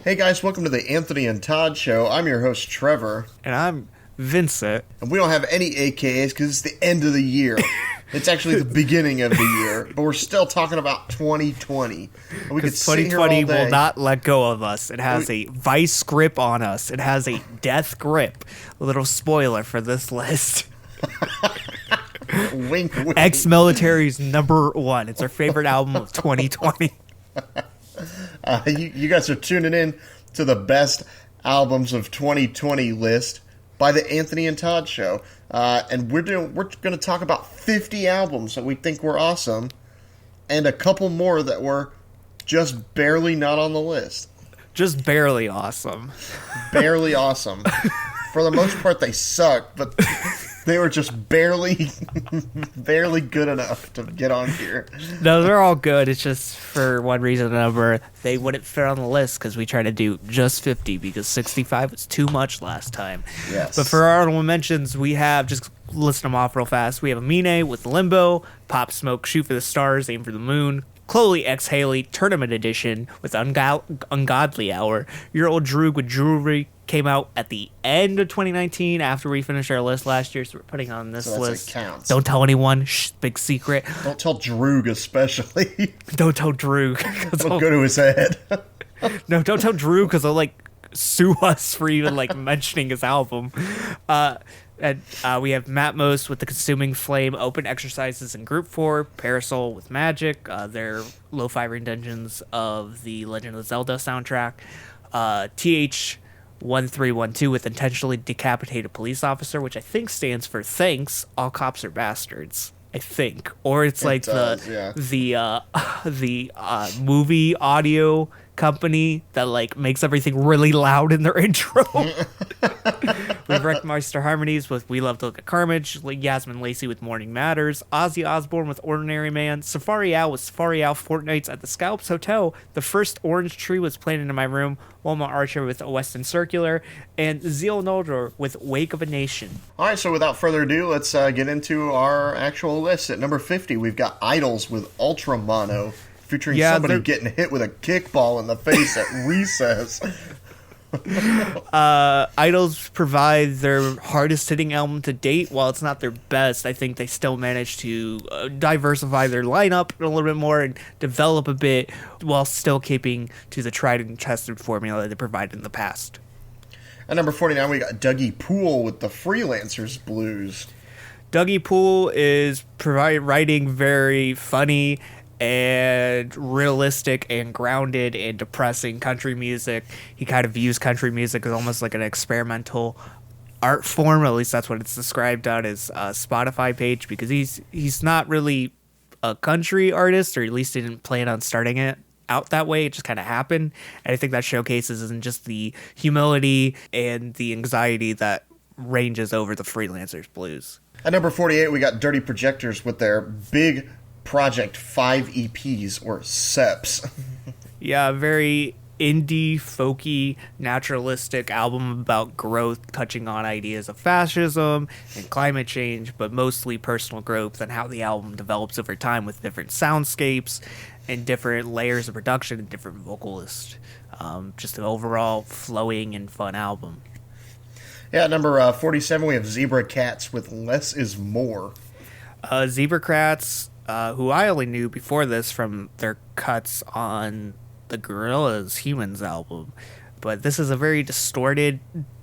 Hey guys, welcome to the Anthony and Todd Show. I'm your host, Trevor. And I'm Vincent. And we don't have any AKAs because it's the end of the year. It's actually the beginning of the year, but we're still talking about 2020. Because 2020 will not let go of us. It has a vice grip on us. It has a death grip. A little spoiler for this list. Wink, wink. Ex-Military's #1. It's our favorite album of 2020. You guys are tuning in to the best albums of 2020 list by the Anthony and Todd Show, and we're going to talk about 50 albums that we think were awesome, and a couple more that were just barely not on the list. Just barely awesome. Barely awesome. For the most part, they suck, but they were just barely good enough to get on here. No, they're all good. It's just for one reason or another, they wouldn't fit on the list because we tried to do just 50 because 65 was too much last time. Yes. But for our honorable mentions, we have, just list them off real fast, we have Amine with Limbo, Pop Smoke, Shoot for the Stars, Aim for the Moon, Chloe X Haley, Tournament Edition with Ungodly Hour, Your Old Droog with Jewelry, came out at the end of 2019 after we finished our list last year, so we're putting on this list. Counts. Don't tell anyone. Shh, big secret. Don't tell Droog especially. Don't tell Droog. Don't go to his head. No, don't tell Drew because they'll sue us for even mentioning his album. And we have Matmos with The Consuming Flame, Open Exercises in Group 4, Parasol with Magic, their lo-fi renditions of the Legend of Zelda soundtrack, TH1312 with Intentionally Decapitated Police Officer, which I think stands for Thanks, All Cops Are Bastards. I think, or it's the movie audio company that makes everything really loud in their intro. We have Wreckmeister Harmonies with We Love to Look at Carnage, Yasmin Lacey with Morning Matters, Ozzy Osbourne with Ordinary Man, Safari Owl with Safari Owl Fortnights at the Scalps Hotel, The First Orange Tree was planted in my room, Wilma Archer with Western Circular, and Zeal Noldor with Wake of a Nation. Alright, so without further ado, let's get into our actual list. At number 50, we've got Idols with Ultra Mono, featuring somebody getting hit with a kickball in the face at recess. Idols provide their hardest hitting album to date. While it's not their best, I think they still managed to diversify their lineup a little bit more and develop a bit while still keeping to the tried and tested formula that they provided in the past. At number 49, we got Dougie Poole with the Freelancers Blues. Dougie Poole is writing very funny and realistic and grounded and depressing country music. He kind of views country music as almost like an experimental art form, at least that's what it's described on his Spotify page, because he's not really a country artist, or at least he didn't plan on starting it out that way. It just kind of happened, and I think that showcases in just the humility and the anxiety that ranges over the Freelancers Blues. At number 48, we got Dirty Projectors with their Big Project 5 EPs, or SEPs. Yeah, very indie, folky, naturalistic album about growth, touching on ideas of fascism and climate change, but mostly personal growth and how the album develops over time with different soundscapes and different layers of production and different vocalists. Just an overall flowing and fun album. Yeah, at number 47, we have Zebra Cats with Less is More. Zebra Cats, who I only knew before this from their cuts on the Gorillaz Humans album, but this is a very distorted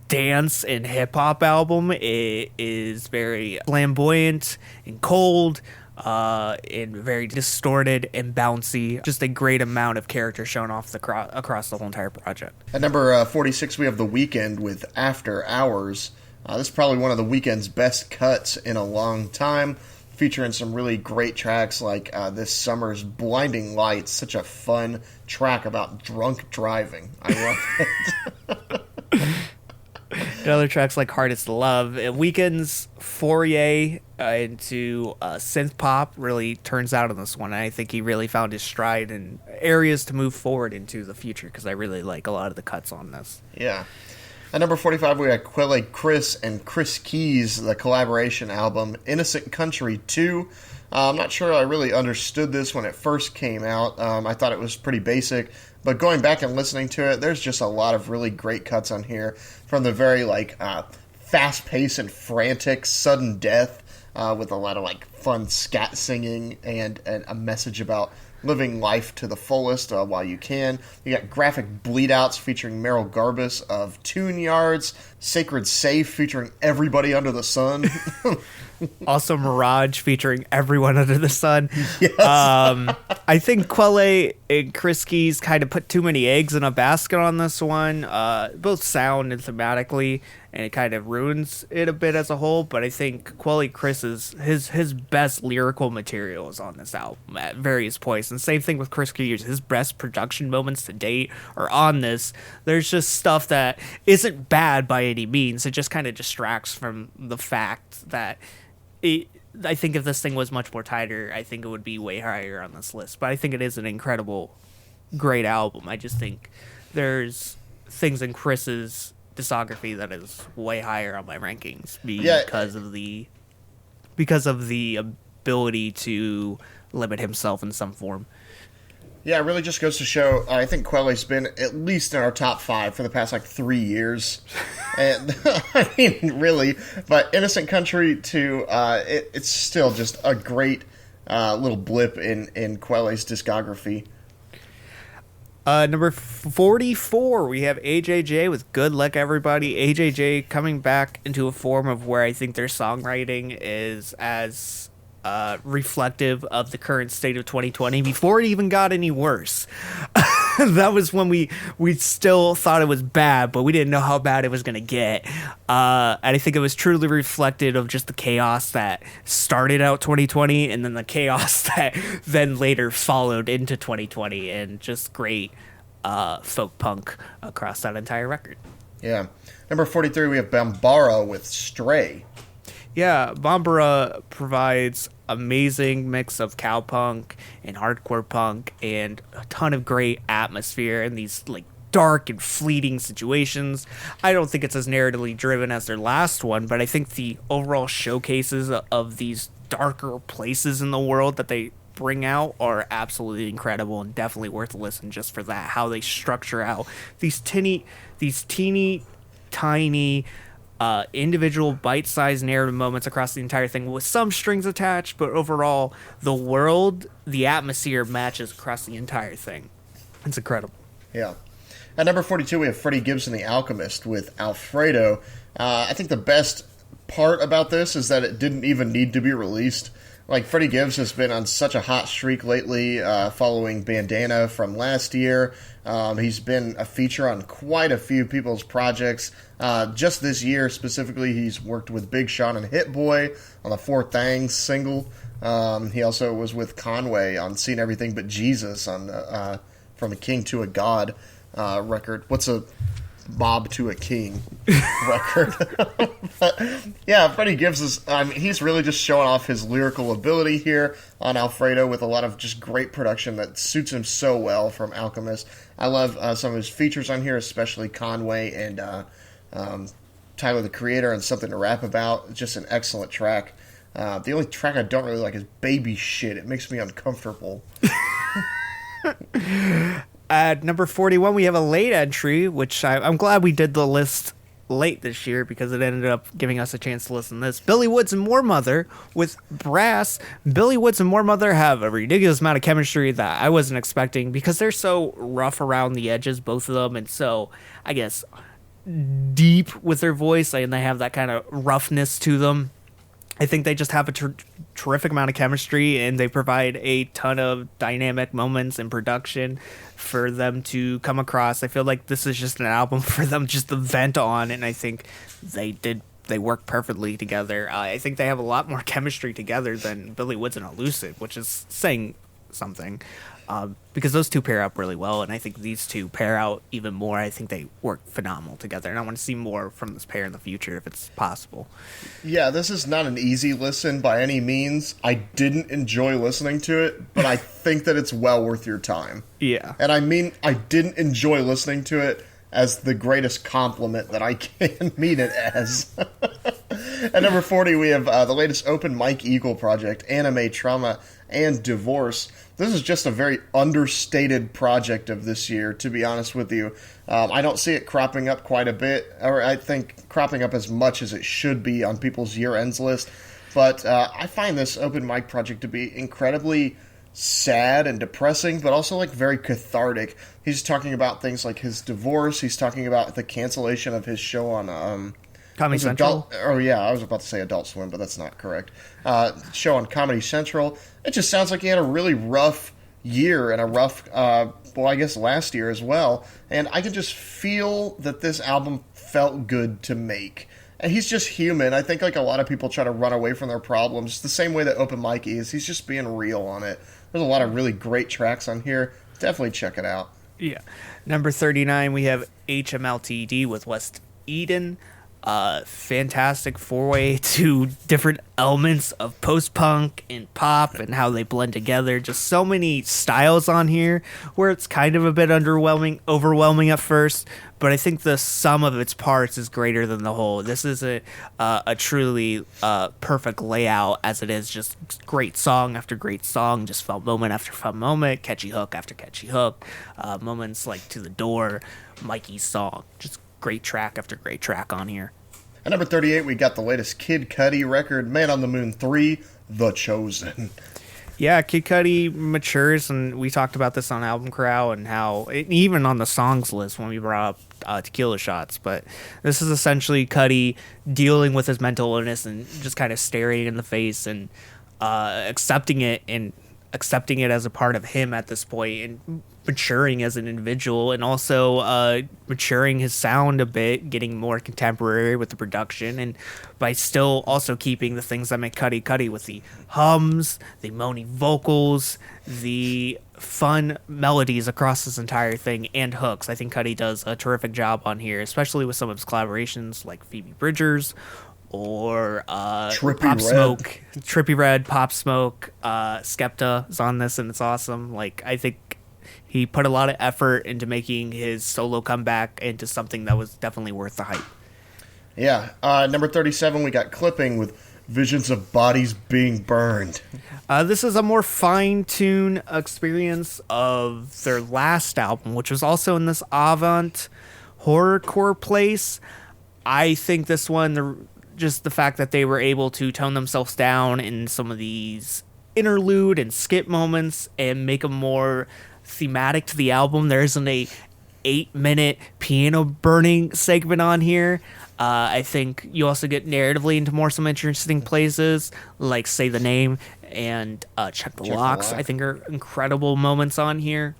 dance and hip-hop album. It is very flamboyant and cold, and very distorted and bouncy. Just a great amount of character shown off across the whole entire project. At number 46, we have The Weeknd with After Hours. This is probably one of The Weeknd's best cuts in a long time, featuring some really great tracks like this summer's Blinding Lights, such a fun track about drunk driving. I love it. And other tracks like Hardest to Love. Weeknd's foray into synth pop really turns out on this one. I think he really found his stride and areas to move forward into the future, because I really like a lot of the cuts on this. Yeah. At number 45, we got Quelle Chris and Chris Keys, the collaboration album, Innocent Country 2. I'm not sure I really understood this when it first came out. I thought it was pretty basic. But going back and listening to it, there's just a lot of really great cuts on here, from the very fast-paced and frantic sudden death with a lot of fun scat singing and a message about living life to the fullest while you can. You got graphic bleed-outs featuring Meryl Garbus of Tune Yards, Sacred Safe featuring everybody under the sun. Also Mirage featuring everyone under the sun. Yes. I think Quelle and Chris Keys kind of put too many eggs in a basket on this one, both sound and thematically, and it kind of ruins it a bit as a whole. But I think Quelle Chris's his best lyrical material is on this album at various points, and same thing with Chris Keys. His best production moments to date are on this. There's just stuff that isn't bad by any means. It just kind of distracts from the fact that I think if this thing was much more tighter, I think it would be way higher on this list. But I think it is an incredible, great album. I just think there's things in Chris's discography that is way higher on my rankings because of the ability to limit himself in some form. Yeah, it really just goes to show, I think Quelle's been at least in our top 5 for the past 3 years. And I mean, really, but Innocent Country too, it's still just a great little blip in Quelle's discography. Number 44, we have AJJ with Good Luck Everybody. AJJ coming back into a form of where I think their songwriting is as reflective of the current state of 2020 before it even got any worse. That was when we still thought it was bad, but we didn't know how bad it was going to get. And I think it was truly reflected of just the chaos that started out 2020 and then the chaos that then later followed into 2020, and just great folk punk across that entire record. Yeah. Number 43, we have BAMBARA with Stray. Yeah, BAMBARA provides amazing mix of cowpunk and hardcore punk and a ton of great atmosphere in these dark and fleeting situations. I don't think it's as narratively driven as their last one, but I think the overall showcases of these darker places in the world that they bring out are absolutely incredible and definitely worth a listen just for that. How they structure out these teeny tiny individual bite-sized narrative moments across the entire thing with some strings attached, but overall the atmosphere matches across the entire thing. It's incredible. Yeah. At number 42, we have Freddie Gibbs and the Alchemist with Alfredo. I think the best part about this is that it didn't even need to be released. Freddie Gibbs has been on such a hot streak lately, following Bandana from last year. He's been a feature on quite a few people's projects. Just this year specifically, he's worked with Big Sean and Hit Boy on the Four Things single. He also was with Conway on Seen Everything But Jesus on From a King to a God record. What's a Mob to a King record? But, yeah, Freddie Gibbs he's really just showing off his lyrical ability here on Alfredo with a lot of just great production that suits him so well from Alchemist. I love some of his features on here, especially Conway and Tyler the Creator and Something to Rap About. It's just an excellent track. The only track I don't really like is Baby Shit. It makes me uncomfortable. At number 41, we have a late entry, which I'm glad we did the list late this year because it ended up giving us a chance to listen to this. Billy Woods and Moor Mother with Brass. Billy Woods and Moor Mother have a ridiculous amount of chemistry that I wasn't expecting because they're so rough around the edges, both of them, and so, I guess, deep with their voice, and they have that kind of roughness to them. I think they just have a terrific amount of chemistry, and they provide a ton of dynamic moments in production for them to come across. I feel like this is just an album for them just to vent on, and I think they work perfectly together. I think they have a lot more chemistry together than Billy Woods and Elusive, which is saying something. Because those two pair up really well, and I think these two pair out even more. I think they work phenomenal together, and I want to see more from this pair in the future if it's possible. Yeah, this is not an easy listen by any means. I didn't enjoy listening to it, but I think that it's well worth your time. Yeah. And I mean, I didn't enjoy listening to it as the greatest compliment that I can mean it as. At number 40, we have the latest Open Mike Eagle project, Anime, Trauma, and Divorce. This is just a very understated project of this year, to be honest with you. I don't see it cropping up quite a bit, or I think cropping up as much as it should be on people's year-ends list. But I find this Open Mic project to be incredibly sad and depressing, but also like very cathartic. He's talking about things like his divorce. He's talking about the cancellation of his show on Comedy Central. I was about to say Adult Swim, but that's not correct. Show on Comedy Central. It just sounds like he had a really rough year and a rough, I guess last year as well. And I can just feel that this album felt good to make. And he's just human. I think like a lot of people try to run away from their problems, the same way that Open Mike is. He's just being real on it. There's a lot of really great tracks on here. Definitely check it out. Yeah. Number 39, we have HMLTD with West Eden. Fantastic four-way to different elements of post-punk and pop and how they blend together. Just so many styles on here where it's kind of a bit overwhelming at first, but I think the sum of its parts is greater than the whole. This is a truly perfect layout, as it is just great song after great song, just fun moment after fun moment, catchy hook after catchy hook, moments like To the Door, Mikey's song, just great track after great track on here. At number 38, we got the latest Kid Cudi record, Man on the Moon 3, The Chosen. Yeah, Kid Cudi matures, and we talked about this on Album Corral and how, even on the songs list when we brought up Tequila Shots, but this is essentially Cudi dealing with his mental illness and just kind of staring in the face and accepting it as a part of him at this point, and maturing as an individual, and also maturing his sound a bit, getting more contemporary with the production, and by still also keeping the things that make Cudi Cudi, with the hums, the moaning vocals, the fun melodies across this entire thing, and hooks. I think Cudi does a terrific job on here, especially with some of his collaborations like Phoebe Bridgers or Trippie Redd, Pop Smoke, Skepta is on this, and it's awesome. Like, I think he put a lot of effort into making his solo comeback into something that was definitely worth the hype. Yeah. Number 37, we got Clipping with Visions of Bodies Being Burned. This is a more fine-tuned experience of their last album, which was also in this avant horrorcore place. I think this one, just the fact that they were able to tone themselves down in some of these interlude and skip moments and make them more thematic to the album. There isn't a 8-minute piano burning segment on here. I think you also get narratively into some interesting places, like Say the Name and Check the Locks. I think are incredible moments on here.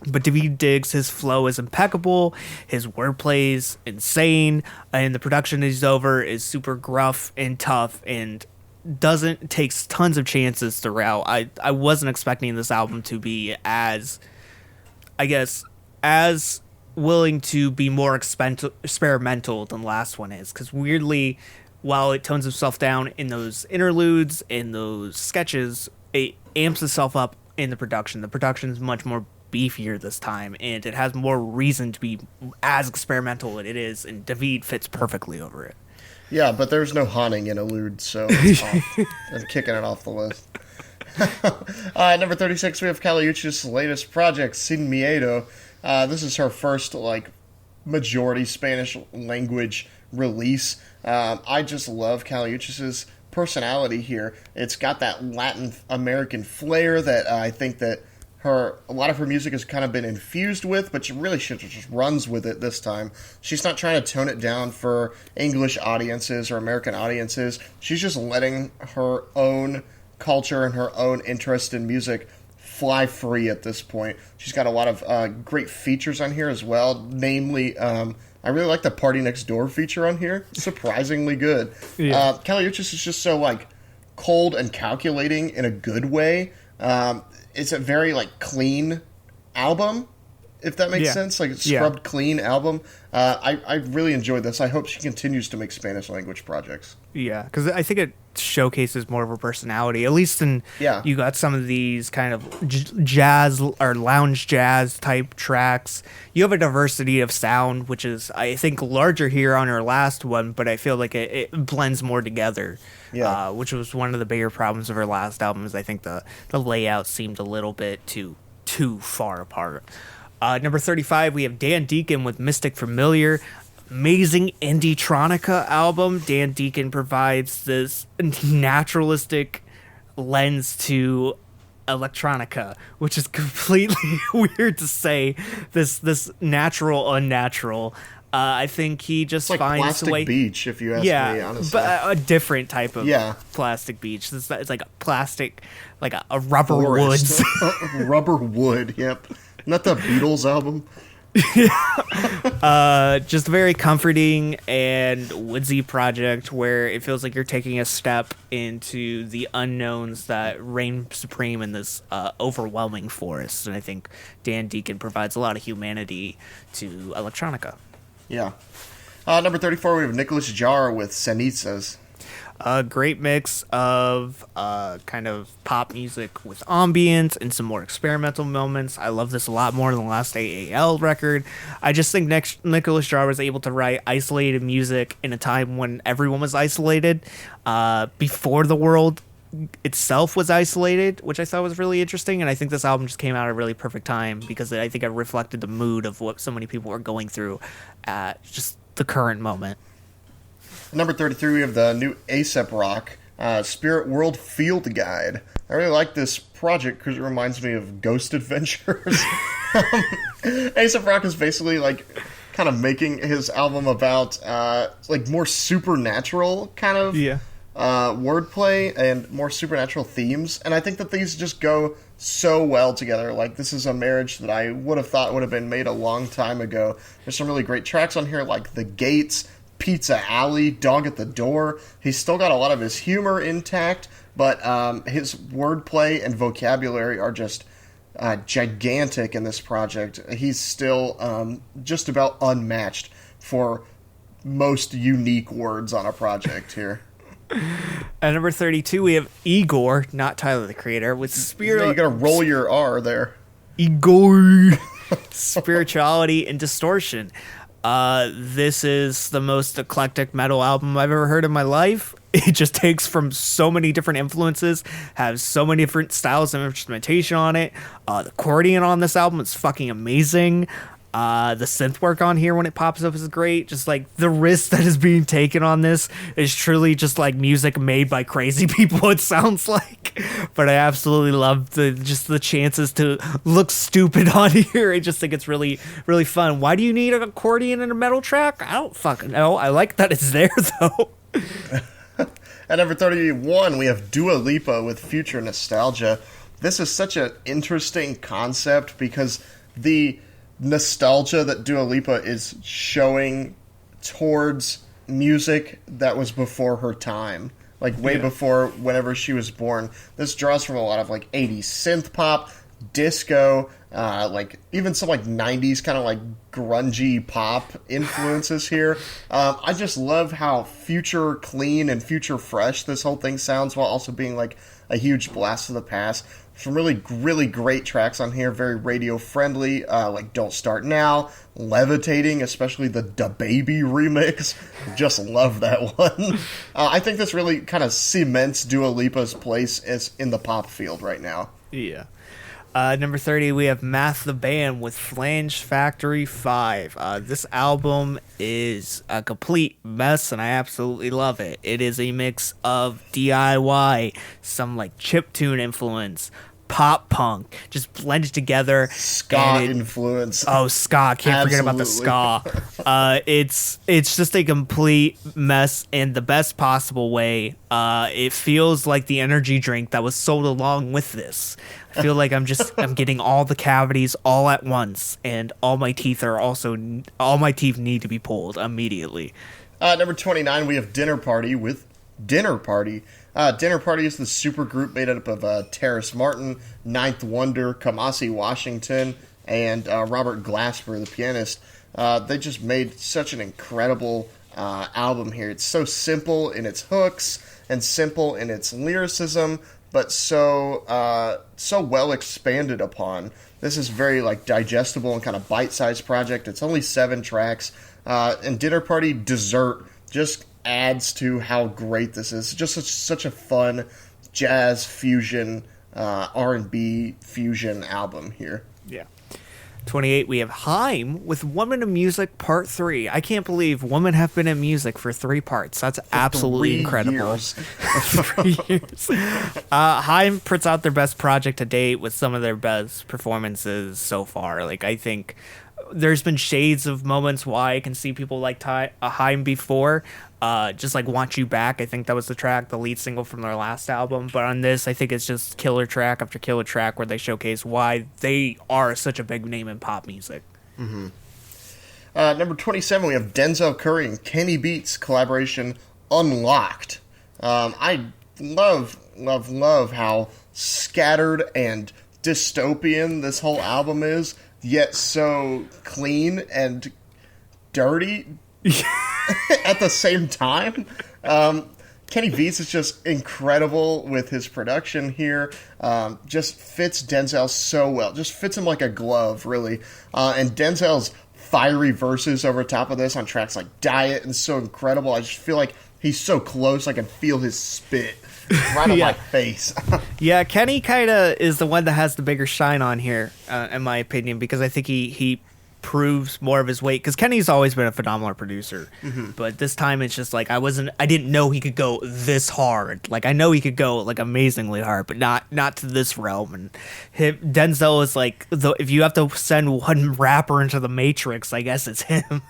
But Daveed Diggs, his flow is impeccable, his wordplay is insane, and the production he's over is super gruff and tough and takes tons of chances throughout. I wasn't expecting this album to be as willing to be more experimental than the last one is, because weirdly, while it tones itself down in those interludes, in those sketches, it amps itself up in the production. The production is much more beefier this time, and it has more reason to be as experimental as it is, and Daveed fits perfectly over it. Yeah, but there's no haunting in Elude, so it's off. I'm kicking it off the list. Number 36, we have Kali Uchis' latest project, Sin Miedo. This is her first majority Spanish language release. I just love Kali Uchis' personality here. It's got that Latin American flair that I think that a lot of her music has kind of been infused with, but she really just runs with it this time. She's not trying to tone it down for English audiences or American audiences. She's just letting her own culture and her own interest in music fly free at this point. She's got a lot of great features on here as well. Namely, I really like the Party Next Door feature on here. Surprisingly good. Yeah. Kali Uchis is just so cold and calculating in a good way. It's a very clean album. if that makes sense. Like, scrubbed clean album. I really enjoyed this. I hope she continues to make Spanish language projects. Yeah, because I think it showcases more of her personality. At least you got some of these kind of jazz or lounge jazz type tracks. You have a diversity of sound, which is, I think, larger here on her last one, but I feel like it blends more together. Yeah, which was one of the bigger problems of her last album. Is I think the layout seemed a little bit too far apart. Number 35, we have Dan Deacon with Mystic Familiar. Amazing indie-tronica album. Dan Deacon provides this naturalistic lens to electronica, which is completely weird to say. This natural, unnatural. I think he just it's finds Plastic a way. Beach, if you ask me, honestly. But a different type of Plastic Beach. It's like a plastic, like a rubber woods. Rubber wood. Yep. Not the Beatles album. Just a very comforting and woodsy project where it feels like you're taking a step into the unknowns that reign supreme in this overwhelming forest. And I think Dan Deacon provides a lot of humanity to electronica. Yeah. Number 34, we have Nicholas Jar with Cenizas. A great mix of kind of pop music with ambience and some more experimental moments. I love this a lot more than the last AAL record. I just think Nicholas Jar was able to write isolated music in a time when everyone was isolated, before the world itself was isolated, which I thought was really interesting. And I think this album just came out at a really perfect time because I think it reflected the mood of what so many people were going through at just the current moment. Number 33, we have the new Aesop Rock, Spirit World Field Guide. I really like this project because it reminds me of Ghost Adventures. Aesop Rock is basically like kind of making his album about like more supernatural kind of wordplay and more supernatural themes. And I think that these just go so well together. Like, this is a marriage that I would have thought would have been made a long time ago. There's some really great tracks on here, like The Gates, Pizza Alley, Dog at the Door. He's still got a lot of his humor intact, but his wordplay and vocabulary are just gigantic in this project. He's still just about unmatched for most unique words on a project here. At number 32, we have Igor, not Tyler the Creator, with Spirit. No, you gotta roll your R there. Igor. Spirituality and Distortion. This is the most eclectic metal album I've ever heard in my life. It just takes from so many different influences, has so many different styles of instrumentation on it. The accordion on this album is fucking amazing. The synth work on here when it pops up is great. Just like the risk that is being taken on this is truly just like music made by crazy people, it sounds like. But I absolutely love the chances to look stupid on here. I just think it's really, really fun. Why do you need an accordion in a metal track? I don't fucking know. I like that it's there though. At number 31, we have Dua Lipa with Future Nostalgia. This is such an interesting concept because the nostalgia that Dua Lipa is showing towards music that was before her time, like way before whenever she was born. This draws from a lot of like 80s synth pop, disco, like even some like 90s kind of like grungy pop influences here. I just love how future clean and future fresh this whole thing sounds while also being like a huge blast of the past. Some really, really great tracks on here, very radio-friendly, like Don't Start Now, Levitating, especially the DaBaby remix. Just love that one. I think this really kind of cements Dua Lipa's place as in the pop field right now. Yeah. Number 30, we have Math the Band with Flange Factory 5. This album is a complete mess, and I absolutely love it. It is a mix of DIY, some like chiptune influence, pop punk, just blended together. Ska influence. Oh, ska. Can't forget about the ska. It's just a complete mess in the best possible way. It feels like the energy drink that was sold along with this. I feel like I'm getting all the cavities all at once, and all my teeth need to be pulled immediately. Number 29, we have Dinner Party with Dinner Party. Dinner Party is the super group made up of Terrace Martin, Ninth Wonder, Kamasi Washington, and Robert Glasper, the pianist. They just made such an incredible album here. It's so simple in its hooks and simple in its lyricism, but so well expanded upon. This is very like digestible and kind of bite-sized project. It's only 7 tracks, and Dinner Party Dessert just adds to how great this is. Just such a fun jazz fusion, R&B fusion album here. Yeah. 28, we have Haim with Woman in Music Part 3. I can't believe women have been in music for 3 parts. That's absolutely incredible. Years. 3 years. Haim puts out their best project to date with some of their best performances so far. Like, I think there's been shades of moments why I can see people like Haim before. Just like Want You Back, I think that was the lead single from their last album. But on this, I think it's just killer track after killer track where they showcase why they are such a big name in pop music. Mm-hmm. Number 27, we have Denzel Curry and Kenny Beats collaboration Unlocked. I love how scattered and dystopian this whole album is, yet so clean and dirty at the same time. Kenny Beats is just incredible with his production here. Just fits Denzel so well. Just fits him like a glove, really. And Denzel's fiery verses over top of this on tracks like Diet and so incredible. I just feel like he's so close. I can feel his spit right on my face. Yeah, Kenny kind of is the one that has the bigger shine on here, in my opinion, because I think he proves more of his weight, because Kenny's always been a phenomenal producer. Mm-hmm. But this time it's just like I didn't know he could go this hard. Like, I know he could go like amazingly hard, but not to this realm. And Denzel is like, if you have to send one rapper into the Matrix, I guess it's him.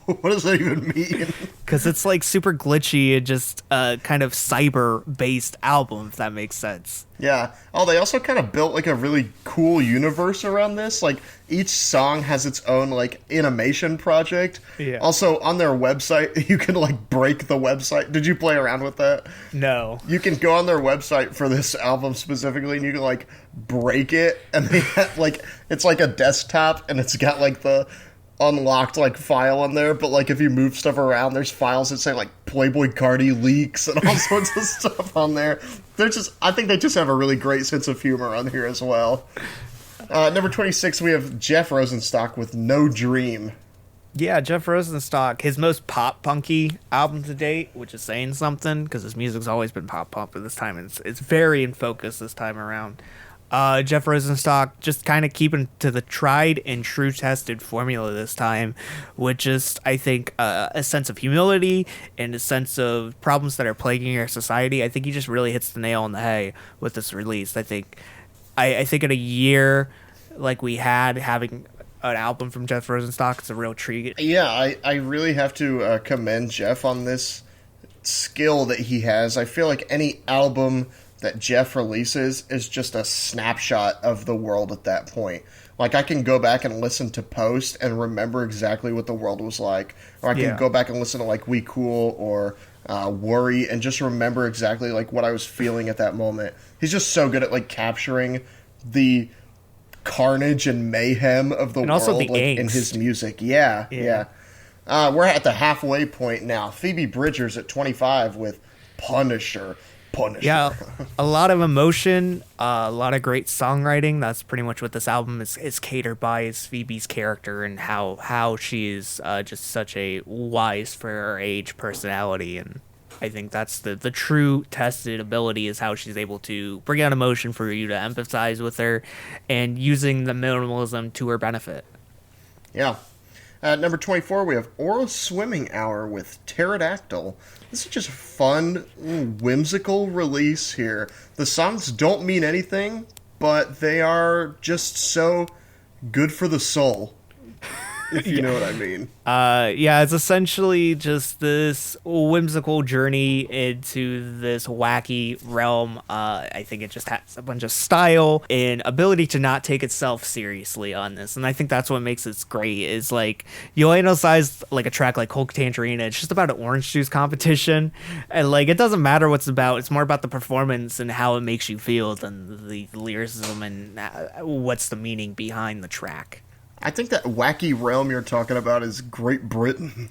What does that even mean? Because it's like super glitchy and just kind of cyber-based album, if that makes sense. Yeah. Oh, they also kind of built like a really cool universe around this. Like, each song has its own like animation project. Yeah. Also, on their website, you can like break the website. Did you play around with that? No. You can go on their website for this album specifically, and you can like break it, and they have like, it's like a desktop, and it's got like the unlocked like file on there, but like if you move stuff around, there's files that say like Playboy Cardi leaks and all sorts of stuff on there. I think they just have a really great sense of humor on here as well. Number 26, we have Jeff Rosenstock with No Dream. Yeah, Jeff Rosenstock, his most pop punky album to date, which is saying something because his music's always been pop punk, but this time it's very in focus this time around. Jeff Rosenstock just kind of keeping to the tried and true tested formula this time, with just, I think, a sense of humility and a sense of problems that are plaguing our society. I think he just really hits the nail on the head with this release. I think in a year like we had, having an album from Jeff Rosenstock, it's a real treat. Yeah, I really have to commend Jeff on this skill that he has. I feel like any album that Jeff releases is just a snapshot of the world at that point. Like, I can go back and listen to Post and remember exactly what the world was like. Or I can go back and listen to, like, We Cool or Worry and just remember exactly, like, what I was feeling at that moment. He's just so good at, like, capturing the carnage and mayhem of the and world, also the like, in his music. Yeah. We're at the halfway point now. Phoebe Bridgers at 25 with Punisher. Yeah, a lot of emotion, a lot of great songwriting. That's pretty much what this album is catered by, is Phoebe's character and how she is just such a wise for her age personality. And I think that's the true tested ability, is how she's able to bring out emotion for you to empathize with her and using the minimalism to her benefit. Yeah. Number 24, we have Aura Swimming Hour with Pterodactyl. This is just a fun, whimsical release here. The songs don't mean anything, but they are just so good for the soul. if you know what I mean. Yeah, it's essentially just this whimsical journey into this wacky realm. I think it just has a bunch of style and ability to not take itself seriously on this, and I think that's what makes it great. Is like you'll analyze like a track like Coke Tangerine, it's just about an orange juice competition, and like it doesn't matter what's about. It's more about the performance and how it makes you feel than the lyricism and what's the meaning behind the track. I think that wacky realm you're talking about is Great Britain.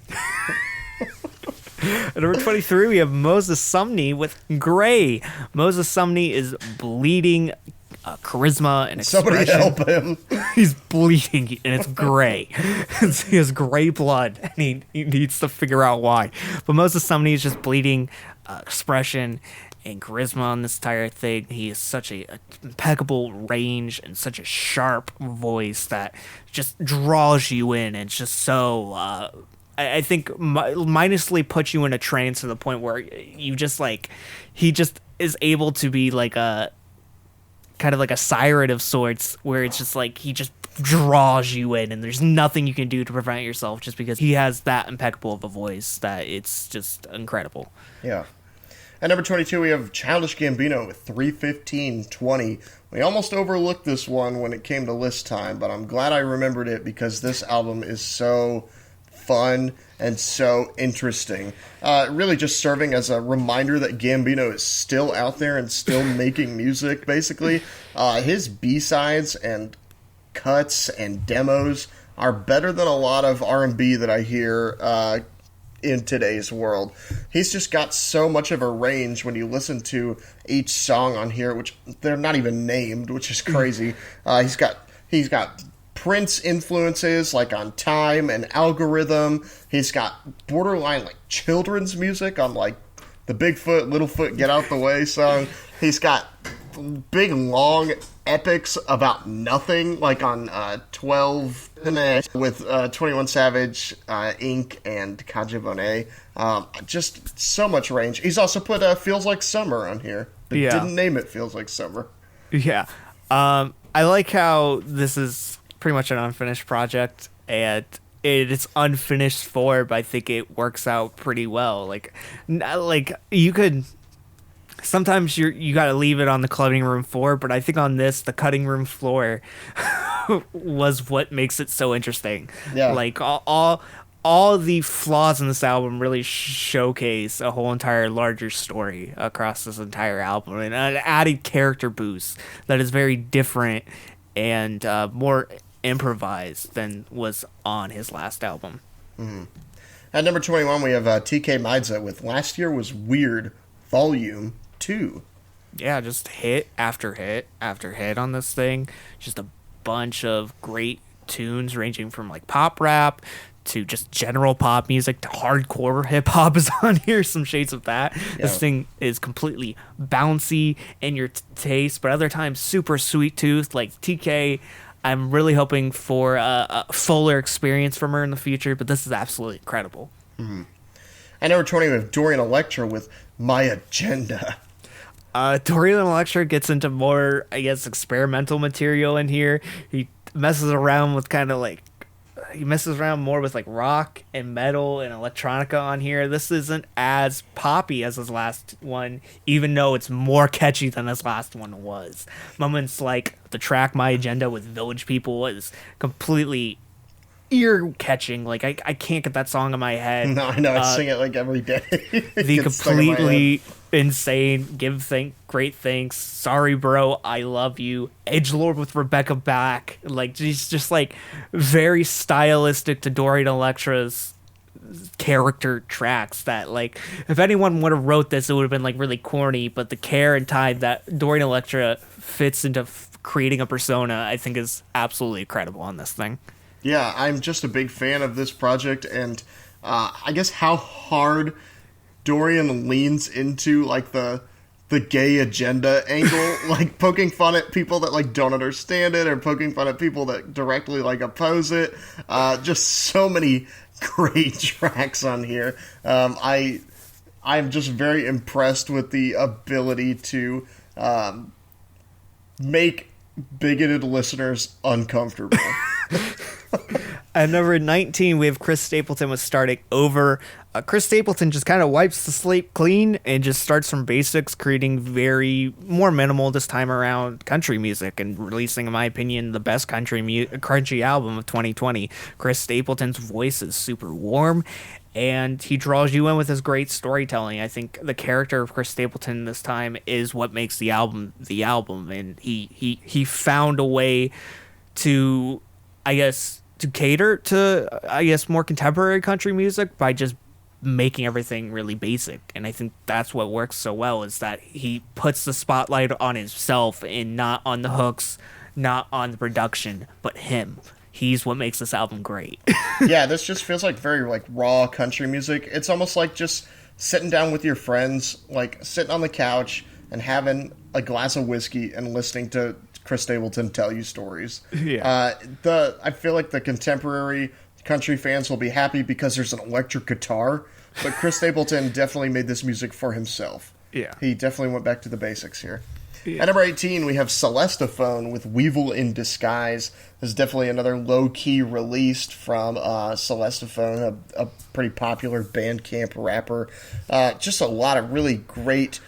At number 23, we have Moses Sumney with Gray. Moses Sumney is bleeding charisma and expression. Somebody help him. He's bleeding, and it's gray. He has gray blood, and he needs to figure out why. But Moses Sumney is just bleeding expression and charisma on this entire thing. He has such a impeccable range and such a sharp voice that just draws you in. And it's just so I think mindlessly puts you in a trance to the point where you just like he just is able to be like a kind of like a siren of sorts, where it's just like he just draws you in and there's nothing you can do to prevent yourself, just because he has that impeccable of a voice that it's just incredible. Yeah. At number 22, we have Childish Gambino with 3:15:20. We almost overlooked this one when it came to list time, but I'm glad I remembered it because this album is so fun and so interesting. Really just serving as a reminder that Gambino is still out there and still making music, basically. His B-sides and cuts and demos are better than a lot of R&B that I hear in today's world. He's just got so much of a range when you listen to each song on here, which they're not even named, which is crazy. He's got Prince influences like on Time and Algorithm. He's got borderline like children's music on like the Bigfoot, Littlefoot, Get Out the Way song. He's got big long epics about nothing like on 12 with 21 Savage, Inc. and Kaja Bonet. Just so much range. He's also put Feels Like Summer on here. But didn't name it Feels Like Summer. Yeah. I like how this is pretty much an unfinished project, and it's unfinished form. I think it works out pretty well. Like you could sometimes you got to leave it on the cutting room floor, but I think on this, the cutting room floor was what makes it so interesting. Yeah. Like all the flaws in this album really showcase a whole entire larger story across this entire album, and an added character boost that is very different and more improvised than was on his last album. Mm-hmm. At number 21, we have TK Maidza with Last Year Was Weird, Volume 2. Yeah, just hit after hit after hit on this thing. Just a bunch of great tunes ranging from like pop rap to just general pop music to hardcore hip hop is on here, some shades of that. Yeah. This thing is completely bouncy in your taste, but other times super sweet tooth. Like TK, I'm really hoping for a fuller experience from her in the future, but this is absolutely incredible. Mm-hmm. At number 20, we have Dorian Electra with My Agenda. Dorian Electra gets into more, I guess, experimental material in here. He messes around with more with like rock and metal and electronica on here. This isn't as poppy as his last one, even though it's more catchy than his last one was. Moments like the track My Agenda with Village People is completely ear-catching. Like I can't get that song in my head. No, I know. I sing it like every day. The completely insane Great Thanks, Sorry Bro, I Love You, Edgelord with Rebecca Back. Like, she's just like very stylistic to Dorian Electra's character tracks that, like, if anyone would have wrote this, it would have been like really corny, but the care and time that Dorian Electra fits into creating a persona, I think, is absolutely incredible on this thing. Yeah, I'm just a big fan of this project, and I guess how hard Dorian leans into like the gay agenda angle, like poking fun at people that like don't understand it, or poking fun at people that directly like oppose it. Just so many great tracks on here. I'm just very impressed with the ability to make bigoted listeners uncomfortable. At number 19, we have Chris Stapleton with Starting Over. Chris Stapleton just kind of wipes the slate clean and just starts from basics, creating very more minimal this time around country music and releasing, in my opinion, the best country album of 2020. Chris Stapleton's voice is super warm, and he draws you in with his great storytelling. I think the character of Chris Stapleton this time is what makes the album, and he found a way to, I guess, to cater to, I guess, more contemporary country music by just making everything really basic. And I think that's what works so well, is that he puts the spotlight on himself and not on the hooks, not on the production, but him. He's what makes this album great. Yeah, this just feels like very like raw country music. It's almost like just sitting down with your friends, like sitting on the couch and having a glass of whiskey and listening to Chris Stapleton tell you stories. Yeah. I feel like the contemporary country fans will be happy because there's an electric guitar, but Chris Stapleton definitely made this music for himself. Yeah. He definitely went back to the basics here. Yeah. At number 18, we have Celestaphone with Weevil in Disguise. This is definitely another low-key release from Celestaphone, a pretty popular Bandcamp rapper. Just a lot of really great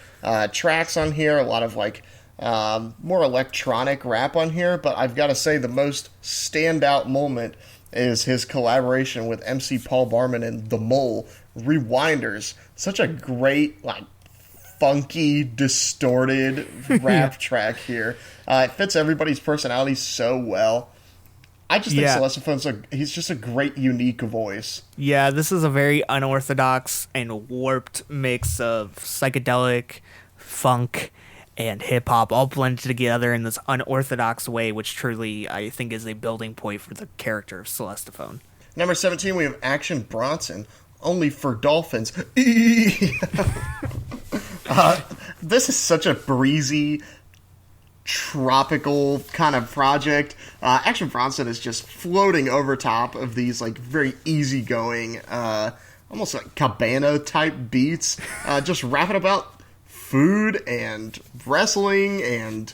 tracks on here, a lot of like more electronic rap on here, but I've got to say the most standout moment is his collaboration with MC Paul Barman and The Mole, Rewinders. Such a great, like, funky, distorted rap track here. It fits everybody's personality so well. I just think Celestaphone's he's just a great, unique voice. Yeah, this is a very unorthodox and warped mix of psychedelic, funk, and hip-hop all blended together in this unorthodox way, which truly, I think, is a building point for the character of Celestaphone. Number 17, we have Action Bronson, Only for Dolphins. This is such a breezy, tropical kind of project. Action Bronson is just floating over top of these like very easygoing, almost like cabana-type beats, just rapping about food and wrestling and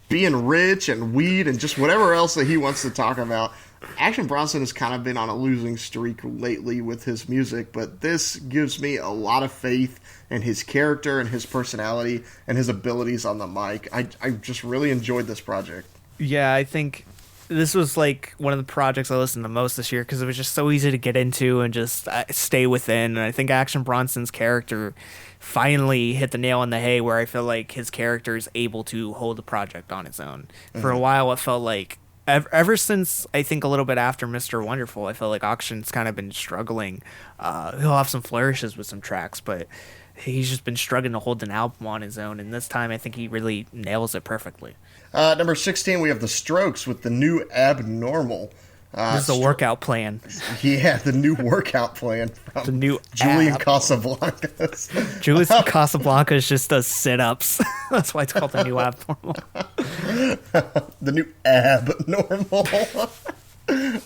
being rich and weed and just whatever else that he wants to talk about. Action Bronson has kind of been on a losing streak lately with his music, but this gives me a lot of faith in his character and his personality and his abilities on the mic. I just really enjoyed this project. Yeah, I think this was like one of the projects I listened to most this year because it was just so easy to get into and just stay within. And I think Action Bronson's character finally hit the nail on the hay, where I feel like his character is able to hold the project on its own. For a while, it felt like ever since I think a little bit after Mr. Wonderful, I feel like Action's kind of been struggling. He'll have some flourishes with some tracks, but he's just been struggling to hold an album on his own. And this time, I think he really nails it perfectly. Number 16, we have The Strokes with The New Abnormal. This is a workout plan. Yeah, the new workout plan from The new Julian Casablancas. Julian Casablancas just does sit-ups. That's why it's called The New Abnormal. The New Abnormal.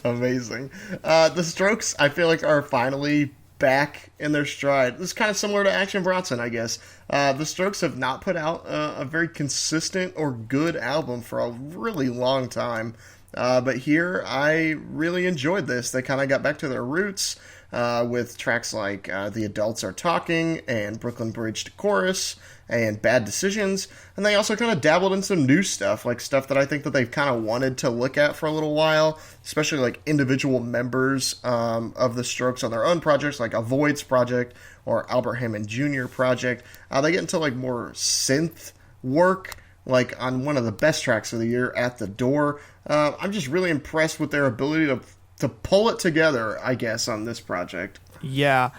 Amazing. The Strokes, I feel like, are finally back in their stride. This is kind of similar to Action Bronson, I guess. The Strokes have not put out a very consistent or good album for a really long time. But here, I really enjoyed this. They kind of got back to their roots with tracks like The Adults Are Talking and Brooklyn Bridge to Chorus and Bad Decisions. And they also kind of dabbled in some new stuff, like stuff that I think that they've kind of wanted to look at for a little while, especially like individual members of the Strokes on their own projects, like Avoid's project or Albert Hammond Jr. project. They get into like more synth work, like on one of the best tracks of the year, At the Door. I'm just really impressed with their ability to pull it together, I guess, on this project. Yeah.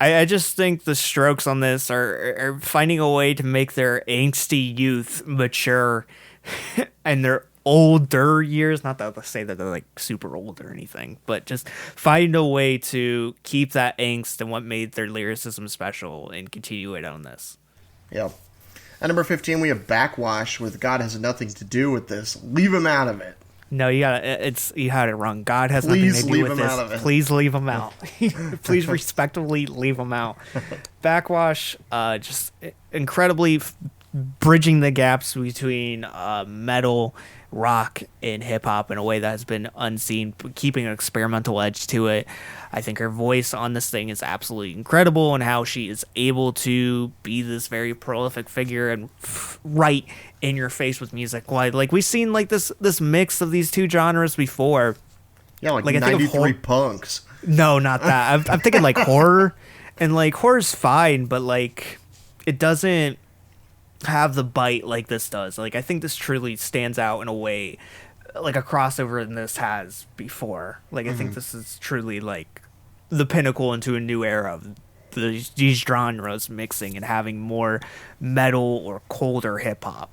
I just think the Strokes on this are finding a way to make their angsty youth mature and their older years. Not that to say that they're like super old or anything, but just find a way to keep that angst and what made their lyricism special and continue it on this. Yeah. At number 15, we have Backxwash with God Has Nothing to Do with This. Leave him out of it. No, you had it wrong. God has nothing to do with this. Please leave him out. Please respectfully leave him out. Backxwash, just incredibly bridging the gaps between metal, rock and hip hop in a way that has been unseen, keeping an experimental edge to it. I think her voice on this thing is absolutely incredible, and how she is able to be this very prolific figure and right in your face with music. Like we've seen like this mix of these two genres before. Yeah, like 93 punks. No, not that. I'm thinking like horror, and like horror's fine, but like it doesn't have the bite like this does. Like I think this truly stands out in a way like a crossover than this has before. Like I think this is truly like the pinnacle into a new era of these genres mixing and having more metal or colder hip hop.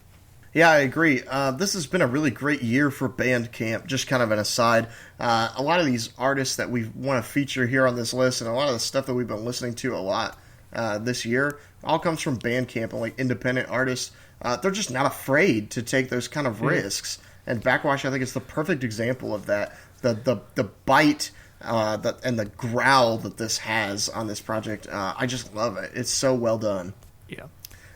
Yeah, I agree. This has been a really great year for Bandcamp. Just kind of an aside, a lot of these artists that we want to feature here on this list, and a lot of the stuff that we've been listening to a lot this year, all comes from Bandcamp and like independent artists. They're just not afraid to take those kind of risks. And Backxwash, I think, is the perfect example of that. The bite and the growl that this has on this project, I just love it. It's so well done. Yeah.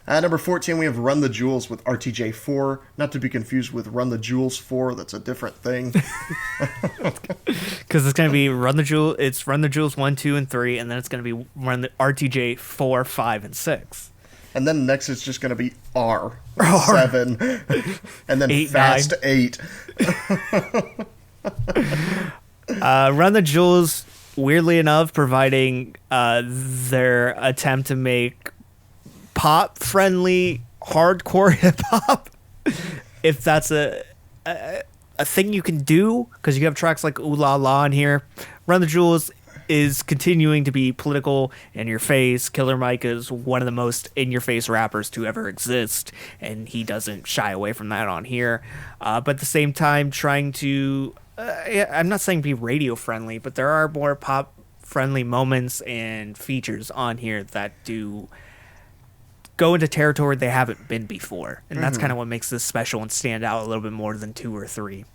Number 14, we have Run the Jewels with RTJ4. Not to be confused with Run the Jewels 4. That's a different thing. Because it's going to be Run the Jewels. It's Run the Jewels 1, 2, and 3, and then it's going to be Run the RTJ 4, 5, and 6. And then next it's just going to be R 7, and then 8, Fast 8. Run the Jewels, weirdly enough, providing their attempt to make pop-friendly hardcore hip-hop, if that's a thing you can do, because you have tracks like Ooh La La in here. Run the Jewels is continuing to be political, in your face. Killer Mike is one of the most in-your-face rappers to ever exist, and he doesn't shy away from that on here. But at the same time, trying to... I'm not saying be radio-friendly, but there are more pop-friendly moments and features on here that do go into territory they haven't been before, and that's kind of what makes this special and stand out a little bit more than 2 or 3.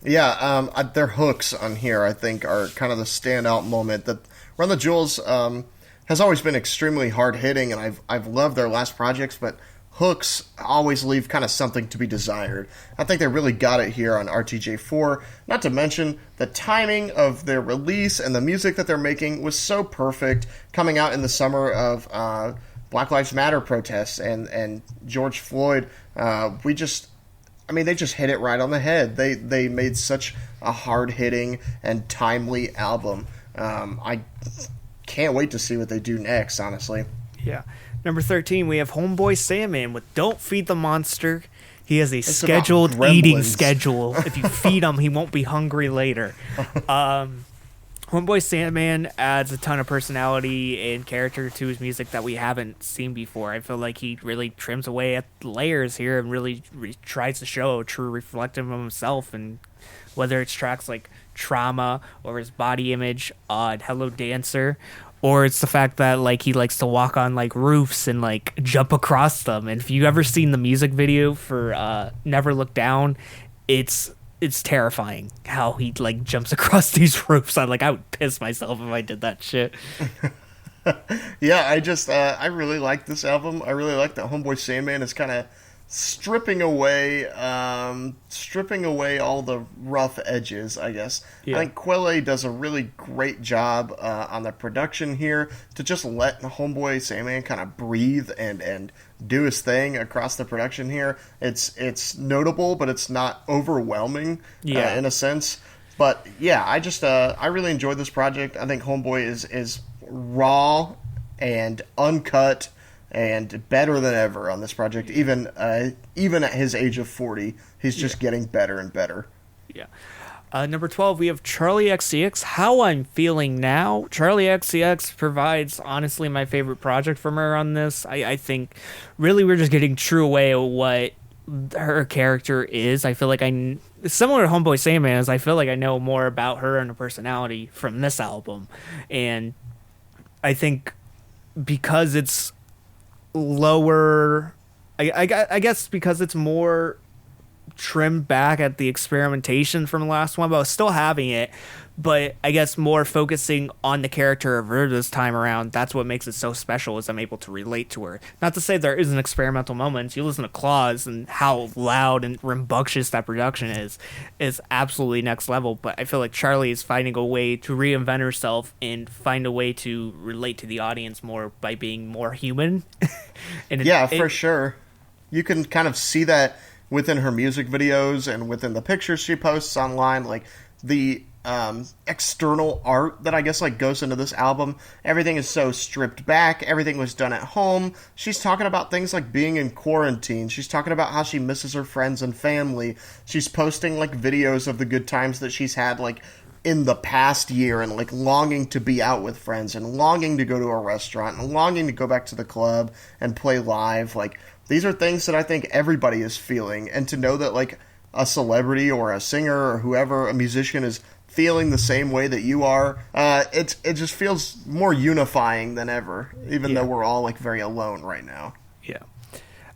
Yeah, their hooks on here, I think, are kind of the standout moment. That Run the Jewels has always been extremely hard-hitting, and I've loved their last projects, but hooks always leave kind of something to be desired. I think they really got it here on RTJ4, not to mention the timing of their release and the music that they're making was so perfect, coming out in the summer of Black Lives Matter protests and George Floyd. They just hit it right on the head. They made such a hard-hitting and timely album. I can't wait to see what they do next, honestly. Yeah. Number 13, we have Homeboy Sandman with Don't Feed the Monster. He has a scheduled eating schedule. If you feed him, he won't be hungry later. Homeboy Sandman adds a ton of personality and character to his music that we haven't seen before. I feel like he really trims away at layers here and really tries to show a true reflective of himself, and whether it's tracks like Trauma or his body image on Hello Dancer, or it's the fact that like he likes to walk on like roofs and like jump across them. And if you've ever seen the music video for Never Look Down, it's terrifying how he like jumps across these roofs. I would piss myself if I did that shit. Yeah, I really like this album. I really like that Homeboy Sandman is kind of stripping away all the rough edges, I guess. Yeah. I think Quelle does a really great job on the production here to just let Homeboy Sandman kind of breathe and do his thing across the production here. It's notable, but it's not overwhelming in a sense. But yeah, I really enjoyed this project. I think Homeboy is raw and uncut and better than ever on this project. Even at his age of 40, he's just getting better and better. Yeah. Number 12, we have Charli XCX, How I'm Feeling Now. Charli XCX provides, honestly, my favorite project from her on this. I think, really, we're just getting true away at what her character is. I feel like similar to Homeboy Sandman, I feel like I know more about her and her personality from this album. And I think because it's lower, I guess because it's more trimmed back at the experimentation from the last one, but I was still having it, But I guess more focusing on the character of her this time around, that's what makes it so special, is I'm able to relate to her. Not to say there isn't experimental moments. You listen to Claws and how loud and rambunctious that production is absolutely next level. But I feel like Charli is finding a way to reinvent herself and find a way to relate to the audience more by being more human. For sure. You can kind of see that within her music videos and within the pictures she posts online, like the external art that I guess like goes into this album. Everything is so stripped back. Everything was done at home. She's talking about things like being in quarantine. She's talking about how she misses her friends and family. She's posting like videos of the good times that she's had like in the past year, and like longing to be out with friends and longing to go to a restaurant and longing to go back to the club and play live. Like, these are things that I think everybody is feeling, and to know that like a celebrity or a singer or whoever, a musician, is feeling the same way that you are, it just feels more unifying than ever, even though we're all like very alone right now. Yeah.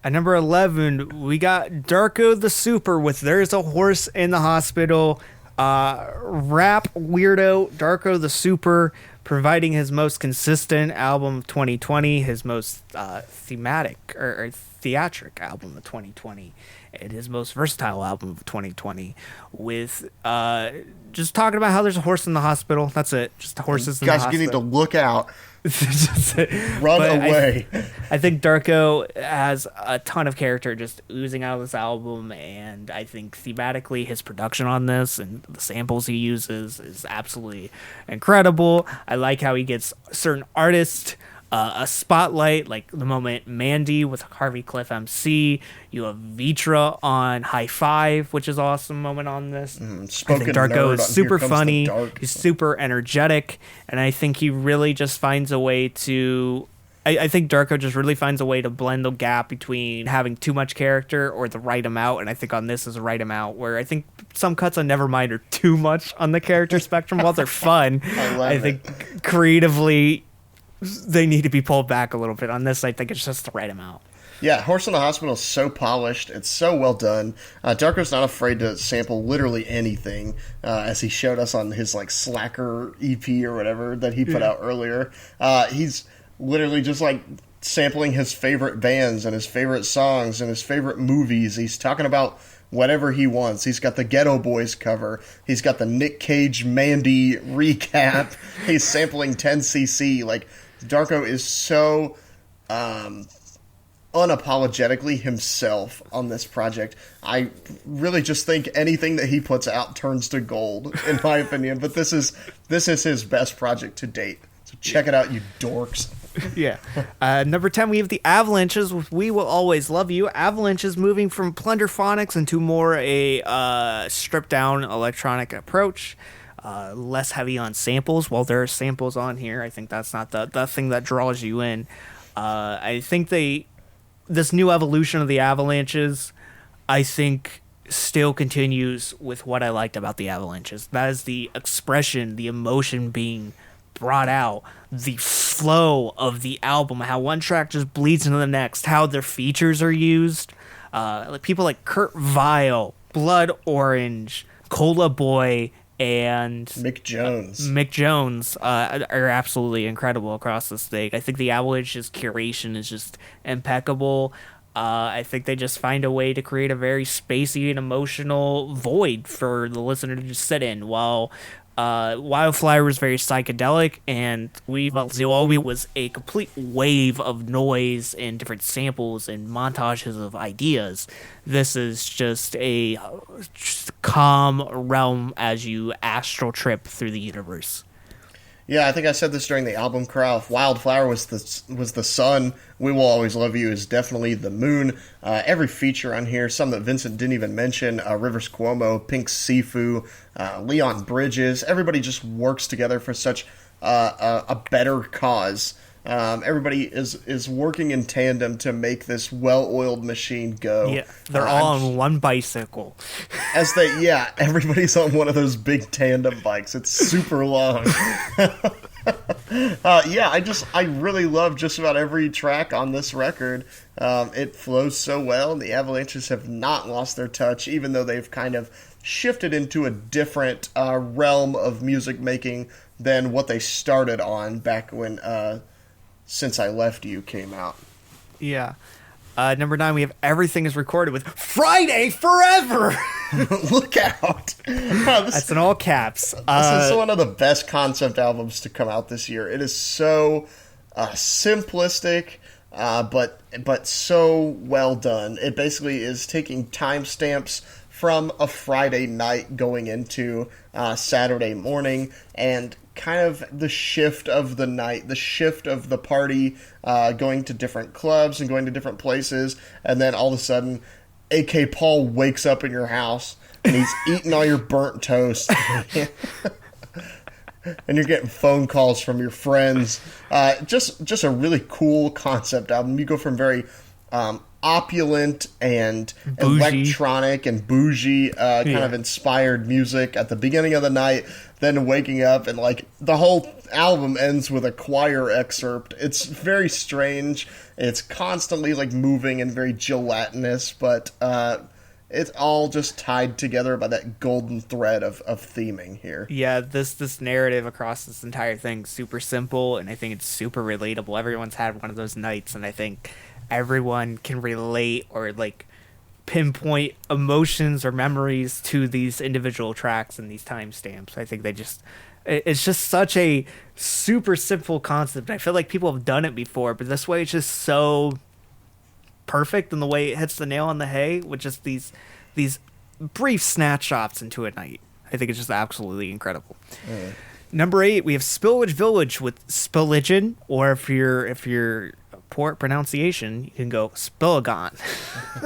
At number 11, we got Darko the Super with There's a Horse in the Hospital. Rap weirdo Darko the Super, providing his most consistent album of 2020, his most thematic or theatric album of 2020, and his most versatile album of 2020, with just talking about how there's a horse in the hospital. That's it. Just horses in the hospital. Guys, you need to look out. Run away. I think Darko has a ton of character just oozing out of this album, and I think thematically his production on this and the samples he uses is absolutely incredible. I like how he gets certain artists a spotlight, like the moment Mandy with Harvey Cliff MC. You have Vitra on High Five, which is an awesome moment on this. I think Darko is super funny. He's super energetic, and I think he really just finds a way to... I think Darko just really finds a way to blend the gap between having too much character or the right amount, and I think on this is the right amount, where I think some cuts on Nevermind are too much on the character spectrum. While they're fun, I think creatively they need to be pulled back a little bit. On this, I think it's just the right amount. Yeah, Horse in the Hospital is so polished. It's so well done. Darko's not afraid to sample literally anything, as he showed us on his like Slacker EP or whatever that he put out earlier. He's literally just like sampling his favorite bands and his favorite songs and his favorite movies. He's talking about whatever he wants. He's got the Ghetto Boys cover. He's got the Nick Cage Mandy recap. He's sampling 10cc. Like, Darko is so unapologetically himself on this project. I really just think anything that he puts out turns to gold, in my opinion. But this is his best project to date. So check it out, you dorks. Yeah. Number 10, we have the Avalanches with We Will Always Love You. Avalanches moving from Plunderphonics into more a stripped-down electronic approach. Less heavy on samples. While there are samples on here, I think that's not the thing that draws you in. I think this new evolution of the Avalanches, I think, still continues with what I liked about the Avalanches. That is the expression, the emotion being brought out, the flow of the album, how one track just bleeds into the next, how their features are used. Like people like Kurt Vile, Blood Orange, Cola Boy, and Mick Jones are absolutely incredible across this thing. I think the Avalanche's curation is just impeccable. I think they just find a way to create a very spacey and emotional void for the listener to just sit in, while Wildflower was very psychedelic, and Weevil was a complete wave of noise and different samples and montages of ideas. This is just a calm realm as you astral trip through the universe. Yeah, I think I said this during the album crawl. If Wildflower was the sun, We Will Always Love You is definitely the moon. Every feature on here, some that Vincent didn't even mention, Rivers Cuomo, Pink Sifu, Leon Bridges, everybody just works together for such a better cause. Everybody is working in tandem to make this well-oiled machine go. Yeah, they're all on one bicycle. Everybody's on one of those big tandem bikes. It's super long. I really love just about every track on this record. It flows so well, and the Avalanches have not lost their touch, even though they've kind of shifted into a different realm of music making than what they started on back when Since I Left You came out. Yeah. Number 9, we have Everything is Recorded with Friday Forever. Look out. That's in all caps. This is one of the best concept albums to come out this year. It is so simplistic, but so well done. It basically is taking timestamps from a Friday night going into Saturday morning, and kind of the shift of the night, the shift of the party, going to different clubs and going to different places, and then all of a sudden, A.K. Paul wakes up in your house, and he's eating all your burnt toast, and you're getting phone calls from your friends. Just a really cool concept album. You go from very opulent and bougie, electronic and bougie kind of inspired music at the beginning of the night, then waking up and like the whole album ends with a choir excerpt. It's very strange. It's constantly like moving and very gelatinous, but it's all just tied together by that golden thread of theming here. Yeah, this narrative across this entire thing is super simple, and I think it's super relatable. Everyone's had one of those nights, and I think everyone can relate or like pinpoint emotions or memories to these individual tracks and these timestamps. I think it's just such a super simple concept. I feel like people have done it before, but this way it's just so perfect in the way it hits the nail on the head with just these brief snapshots into a night. I think it's just absolutely incredible. Number 8, we have Spillage Village with Spilligion, or if you're poor pronunciation, you can go Spillagon.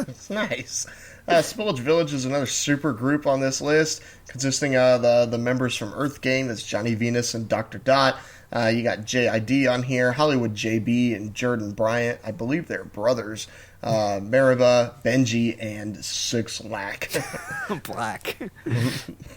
It's nice. Spillage Village is another super group on this list, consisting of the members from Earth Gang. That's Johnny Venus and Dr. Dot. You got JID on here, Hollywood JB and Jordan Bryant. I believe they're brothers. Mariba, Benji, and Six Lack. Black.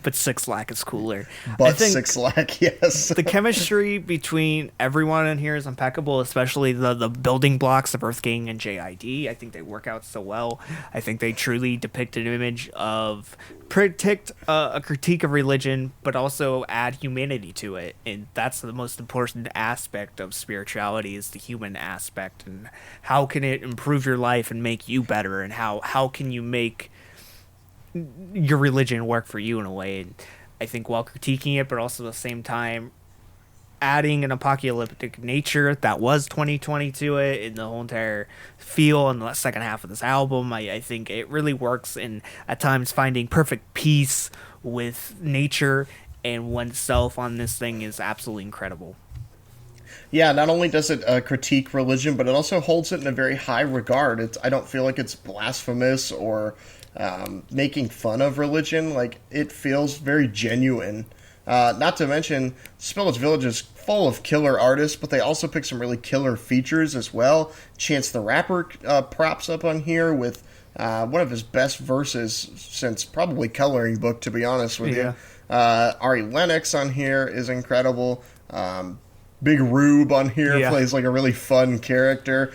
But Six Lack is cooler. But Six Lack, yes. The chemistry between everyone in here is impeccable, especially the building blocks of Earth Gang and JID. I think they work out so well. I think they truly depict an image of a critique of religion, but also add humanity to it. And that's the most important aspect of spirituality, is the human aspect, and how can it improve your life and make you better, and how can you make your religion work for you in a way. And I think while critiquing it, but also at the same time adding an apocalyptic nature that was 2020 to it, and the whole entire feel in the second half of this album, I think it really works in at times finding perfect peace with nature and oneself on this thing is absolutely incredible. Yeah, not only does it critique religion, but it also holds it in a very high regard. I don't feel like it's blasphemous or making fun of religion. Like, it feels very genuine. Not to mention, Spillage Village is full of killer artists, but they also pick some really killer features as well. Chance the Rapper props up on here with one of his best verses since probably Coloring Book, to be honest with you. Ari Lennox on here is incredible. Big Rube on here plays like a really fun character.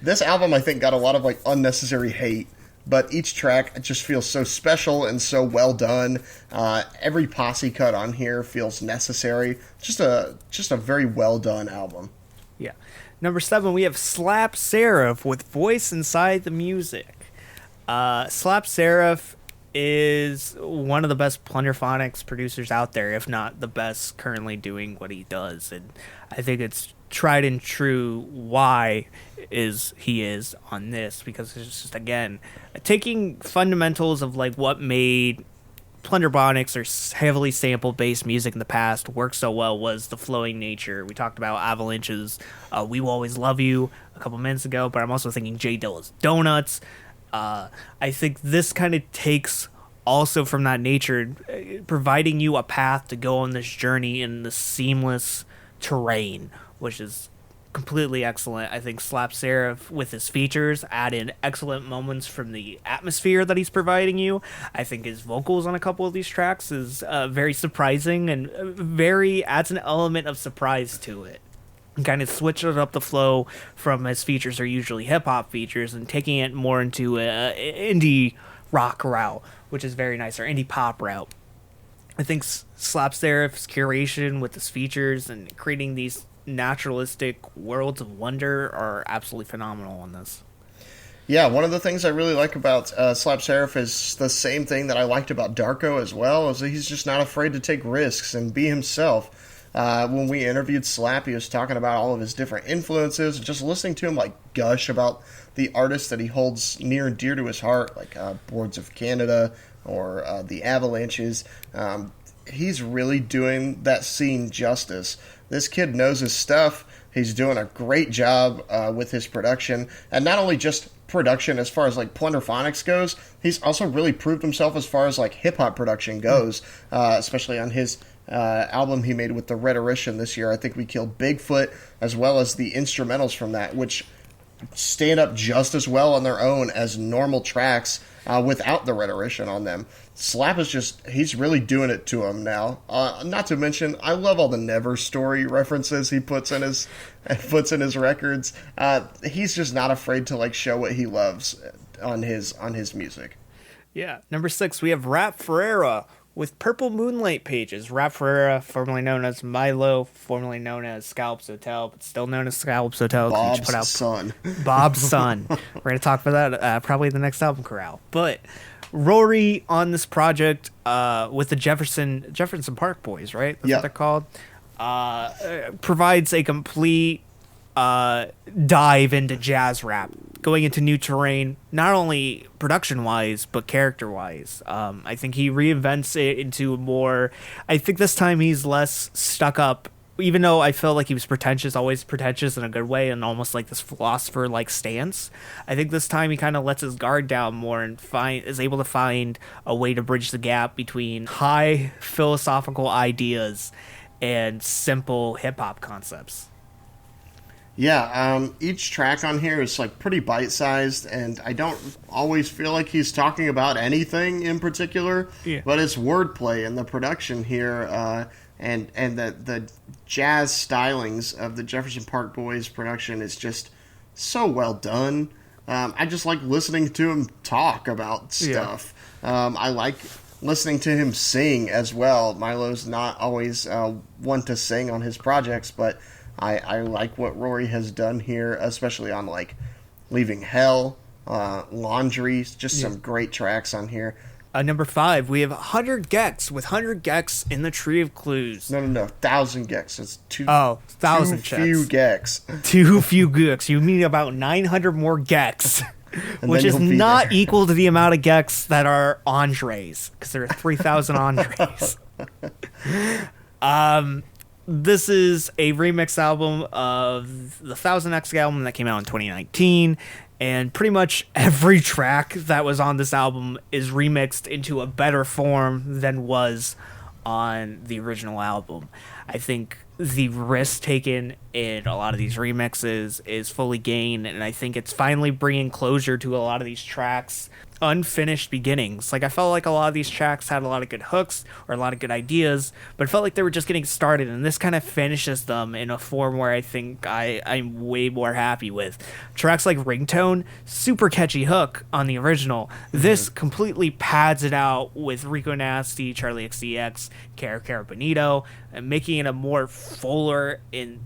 This album, I think, got a lot of like unnecessary hate, but each track just feels so special and so well done. Every posse cut on here feels necessary. Just a very well done album. Yeah. Number 7, we have Slap Seraph with Voice Inside the Music. Slap Seraph is one of the best Plunderphonics producers out there, if not the best currently doing what he does. And I think it's tried and true why he is on this, because it's just, again, taking fundamentals of like what made Plunderphonics or heavily sample based music in the past work so well was the flowing nature. We talked about Avalanche's We Will Always Love You a couple minutes ago, but I'm also thinking J Dilla's Donuts. I think this kind of takes also from that nature, providing you a path to go on this journey in the seamless terrain, which is completely excellent. I think Slap Seraph, with his features, add in excellent moments from the atmosphere that he's providing you. I think his vocals on a couple of these tracks is very surprising and adds an element of surprise to it. And kind of switches up the flow from his features are usually hip-hop features and taking it more into indie rock route, which is very nice, or indie pop route. I think Slap Seraph's curation with his features and creating these naturalistic worlds of wonder are absolutely phenomenal on this. Yeah, one of the things I really like about Slap Seraph is the same thing that I liked about Darko as well, is that he's just not afraid to take risks and be himself. When we interviewed Slap, he was talking about all of his different influences, just listening to him like gush about the artists that he holds near and dear to his heart, like Boards of Canada or the Avalanches. He's really doing that scene justice. This kid knows his stuff. He's doing a great job with his production, and not only just production as far as like Plunderphonics goes, he's also really proved himself as far as like hip-hop production goes, especially on his album he made with the Rhetorician this year. I think we killed Bigfoot, as well as the instrumentals from that, which stand up just as well on their own as normal tracks without the Rhetorician on them. Slap is just, he's really doing it to him now. Not to mention, I love all the Never Story references he puts in his records. He's just not afraid to like show what he loves on his music. Yeah. Number 6, we have Rap Ferreira with Purple Moonlight Pages. Rap Ferreira, formerly known as Milo, formerly known as Scallops Hotel, but still known as Scallops Hotel. Bob's son. Bob's son. We're going to talk about that probably in the next album corral. But Rory on this project with the Jefferson Park Boys, right? That's what they're called. Provides a complete dive into jazz rap, going into new terrain, not only production-wise, but character-wise. I think he reinvents it into more... I think this time he's less stuck up, even though I felt like he was pretentious, always pretentious in a good way, and almost like this philosopher-like stance. I think this time he kind of lets his guard down more and is able to find a way to bridge the gap between high philosophical ideas and simple hip-hop concepts. Yeah, each track on here is like pretty bite-sized, and I don't always feel like he's talking about anything in particular, but it's wordplay and the production here, and the jazz stylings of the Jefferson Park Boys production is just so well done. I just like listening to him talk about stuff. I like listening to him sing as well. Milo's not always one to sing on his projects, but I like what Rory has done here, especially on like Leaving Hell, Laundry, just some great tracks on here. Number 5, we have 100 Gecs with 100 Gecs in the Tree of Clues. No, 1,000 Gecs. It's 1,000 too few Gecs. Too few Gecs. You mean about 900 more Gecs, which is not equal to the amount of Gecs that are Andres, because there are 3,000 Andres. This is a remix album of the 1000X album that came out in 2019, and pretty much every track that was on this album is remixed into a better form than was on the original album. I think the risk taken in a lot of these remixes is fully gained, and I think it's finally bringing closure to a lot of these tracks' unfinished beginnings. Like, I felt like a lot of these tracks had a lot of good hooks or a lot of good ideas, but it felt like they were just getting started, and this kind of finishes them in a form where I think I'm way more happy with. Tracks like Ringtone, super catchy hook on the original. This completely pads it out with Rico Nasty, Charli XCX, Cara Bonito, and making it a more fuller and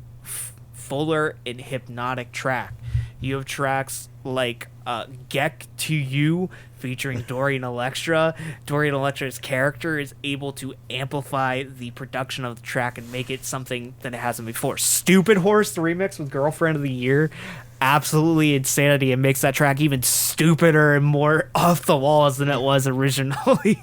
hypnotic track. You have tracks like Gec to You featuring Dorian Electra. Dorian Electra's character is able to amplify the production of the track and make it something that it hasn't before. Stupid Horse, the remix with Girlfriend of the Year, absolutely insanity, and makes that track even stupider and more off the walls than it was originally.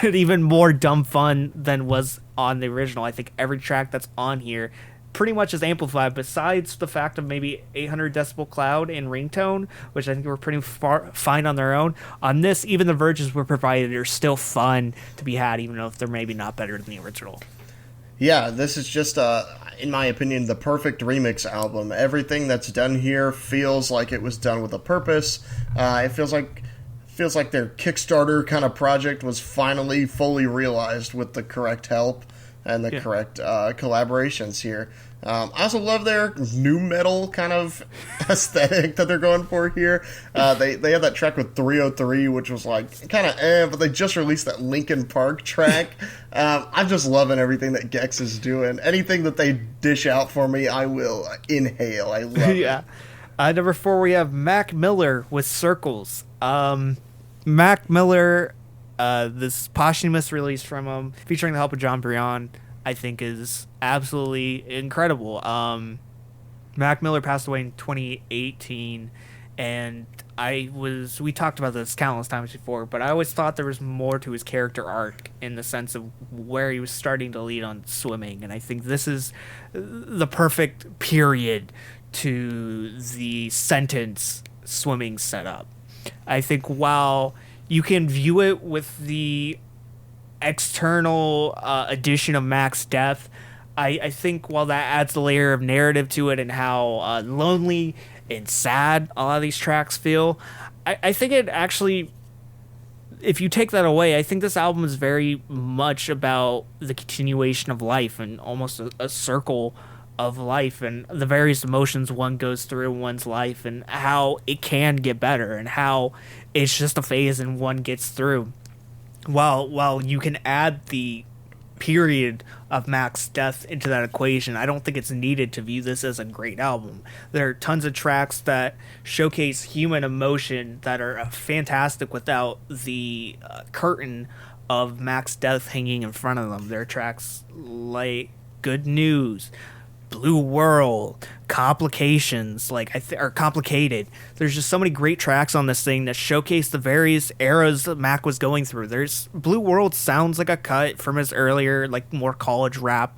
And even more dumb fun than was on the original. I think every track that's on here pretty much is amplified, besides the fact of maybe 800 decibel cloud and ringtone, which I think were pretty fine on their own. On this, even the versions were provided are still fun to be had, even if they're maybe not better than the original. Yeah, this is just, in my opinion, the perfect remix album. Everything that's done here feels like it was done with a purpose. It feels like their Kickstarter kind of project was finally fully realized with the correct help. and the correct collaborations here. I also love their new metal kind of aesthetic that they're going for here. They have that track with 303, which was like kind of but they just released that Linkin Park track. I'm just loving everything that Gecs is doing. Anything that they dish out for me, I will inhale. I love it. Number 4, we have Mac Miller with Circles. Mac Miller, this posthumous release from him, featuring the help of John Brion, I think is absolutely incredible. Mac Miller passed away in 2018, and we talked about this countless times before, but I always thought there was more to his character arc in the sense of where he was starting to lead on swimming, and I think this is the perfect period to the sentence swimming setup. I think while you can view it with the external addition of Mac's death, I think while that adds a layer of narrative to it and how lonely and sad a lot of these tracks feel, I think it actually, if you take that away, I think this album is very much about the continuation of life and almost a circle of life and the various emotions one goes through in one's life and how it can get better and how it's just a phase and one gets through. While you can add the period of Mac's death into that equation, I don't think it's needed to view this as a great album. There are tons of tracks that showcase human emotion that are fantastic without the curtain of Mac's death hanging in front of them. There are tracks like Good News, Blue World, Complications, or Complicated. There's just so many great tracks on this thing that showcase the various eras that Mac was going through. There's Blue World sounds like a cut from his earlier, more college rap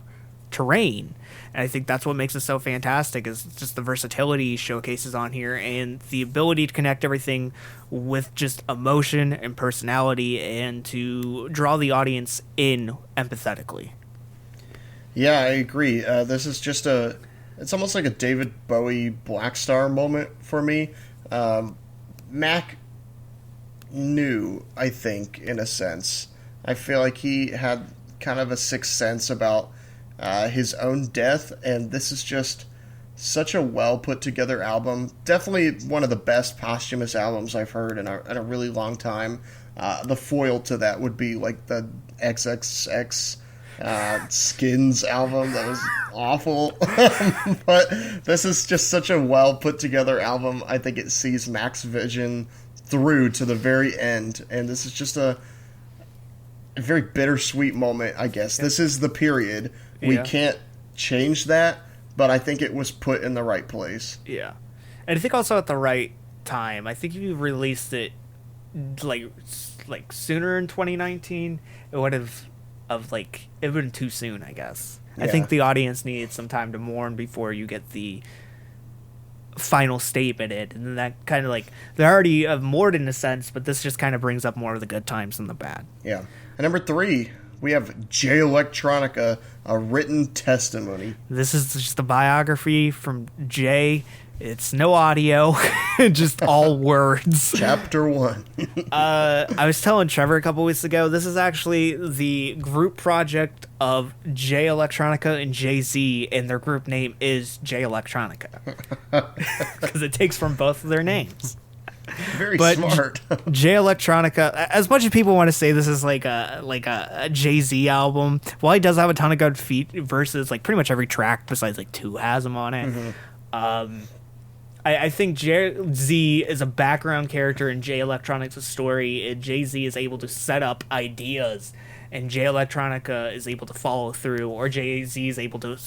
terrain. And I think that's what makes it so fantastic, is just the versatility he showcases on here and the ability to connect everything with just emotion and personality and to draw the audience in empathetically. Yeah, I agree. This is just it's almost like a David Bowie Black Star moment for me. Mac knew, I think, in a sense. I feel like he had kind of a sixth sense about his own death, and this is just such a well put together album. Definitely one of the best posthumous albums I've heard in a really long time. The foil to that would be like the XXX Skins album that was awful. But this is just such a well put together album. I think it sees Mac's vision through to the very end, and this is just a very bittersweet moment, I guess. This is the period. We can't change that, but I think it was put in the right place. Yeah. And I think also at the right time. I think if you released it like sooner in 2019, it would have it would have been too soon, I guess. Yeah. I think the audience needed some time to mourn before you get the final statement in, and then that kind of they already have mourned in a sense, but this just kind of brings up more of the good times than the bad. Yeah. And number 3, we have J Electronica, A Written Testimony. This is just a biography from Jay. It's no audio, just all words. Chapter 1. I was telling Trevor a couple weeks ago, this is actually the group project of J Electronica and Jay-Z, and their group name is J Electronica. Because it takes from both of their names. Very smart. J Electronica, as much as people want to say this is like a Jay-Z album, while he does have a ton of good verses, pretty much every track besides 2 has him on it. Mm-hmm. I think Jay-Z is a background character in J Electronica's story, and Jay-Z is able to set up ideas, and J Electronica is able to follow through, or Jay-Z is able to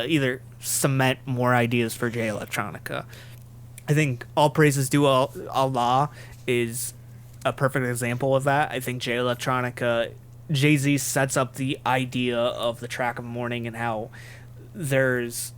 either cement more ideas for J Electronica. I think All Praises Due Allah is a perfect example of that. I think J Electronica, Jay-Z sets up the idea of the track of mourning and how there's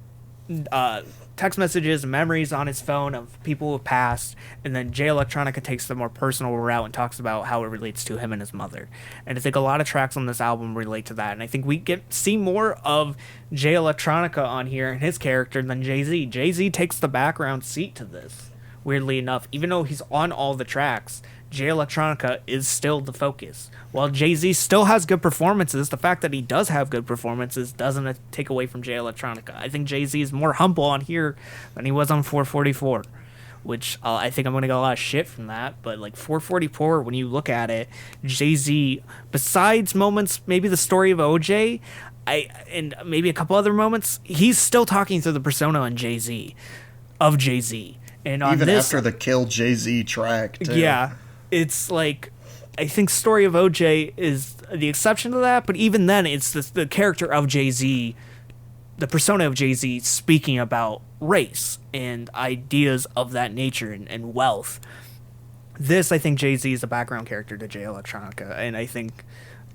text messages and memories on his phone of people who have passed, and then J Electronica takes the more personal route and talks about how it relates to him and his mother. And I think a lot of tracks on this album relate to that, and I think we see more of J Electronica on here and his character than Jay-Z. Jay-Z takes the background seat to this, weirdly enough. Even though he's on all the tracks, Jay Electronica is still the focus. While Jay-Z still has good performances, the fact that he does have good performances doesn't take away from Jay Electronica. I think Jay-Z is more humble on here than he was on 444, which I think I'm going to get a lot of shit from that. But like 444, when you look at it, Jay-Z, besides moments, maybe the story of OJ, and maybe a couple other moments, he's still talking through the persona on Jay-Z, of Jay-Z. And on even this, after the Kill Jay-Z track, too. Yeah, it's like, I think story of OJ is the exception to that, but even then, it's the character of Jay-Z, the persona of Jay-Z speaking about race and ideas of that nature and wealth. This, I think Jay-Z is a background character to Jay Electronica, and I think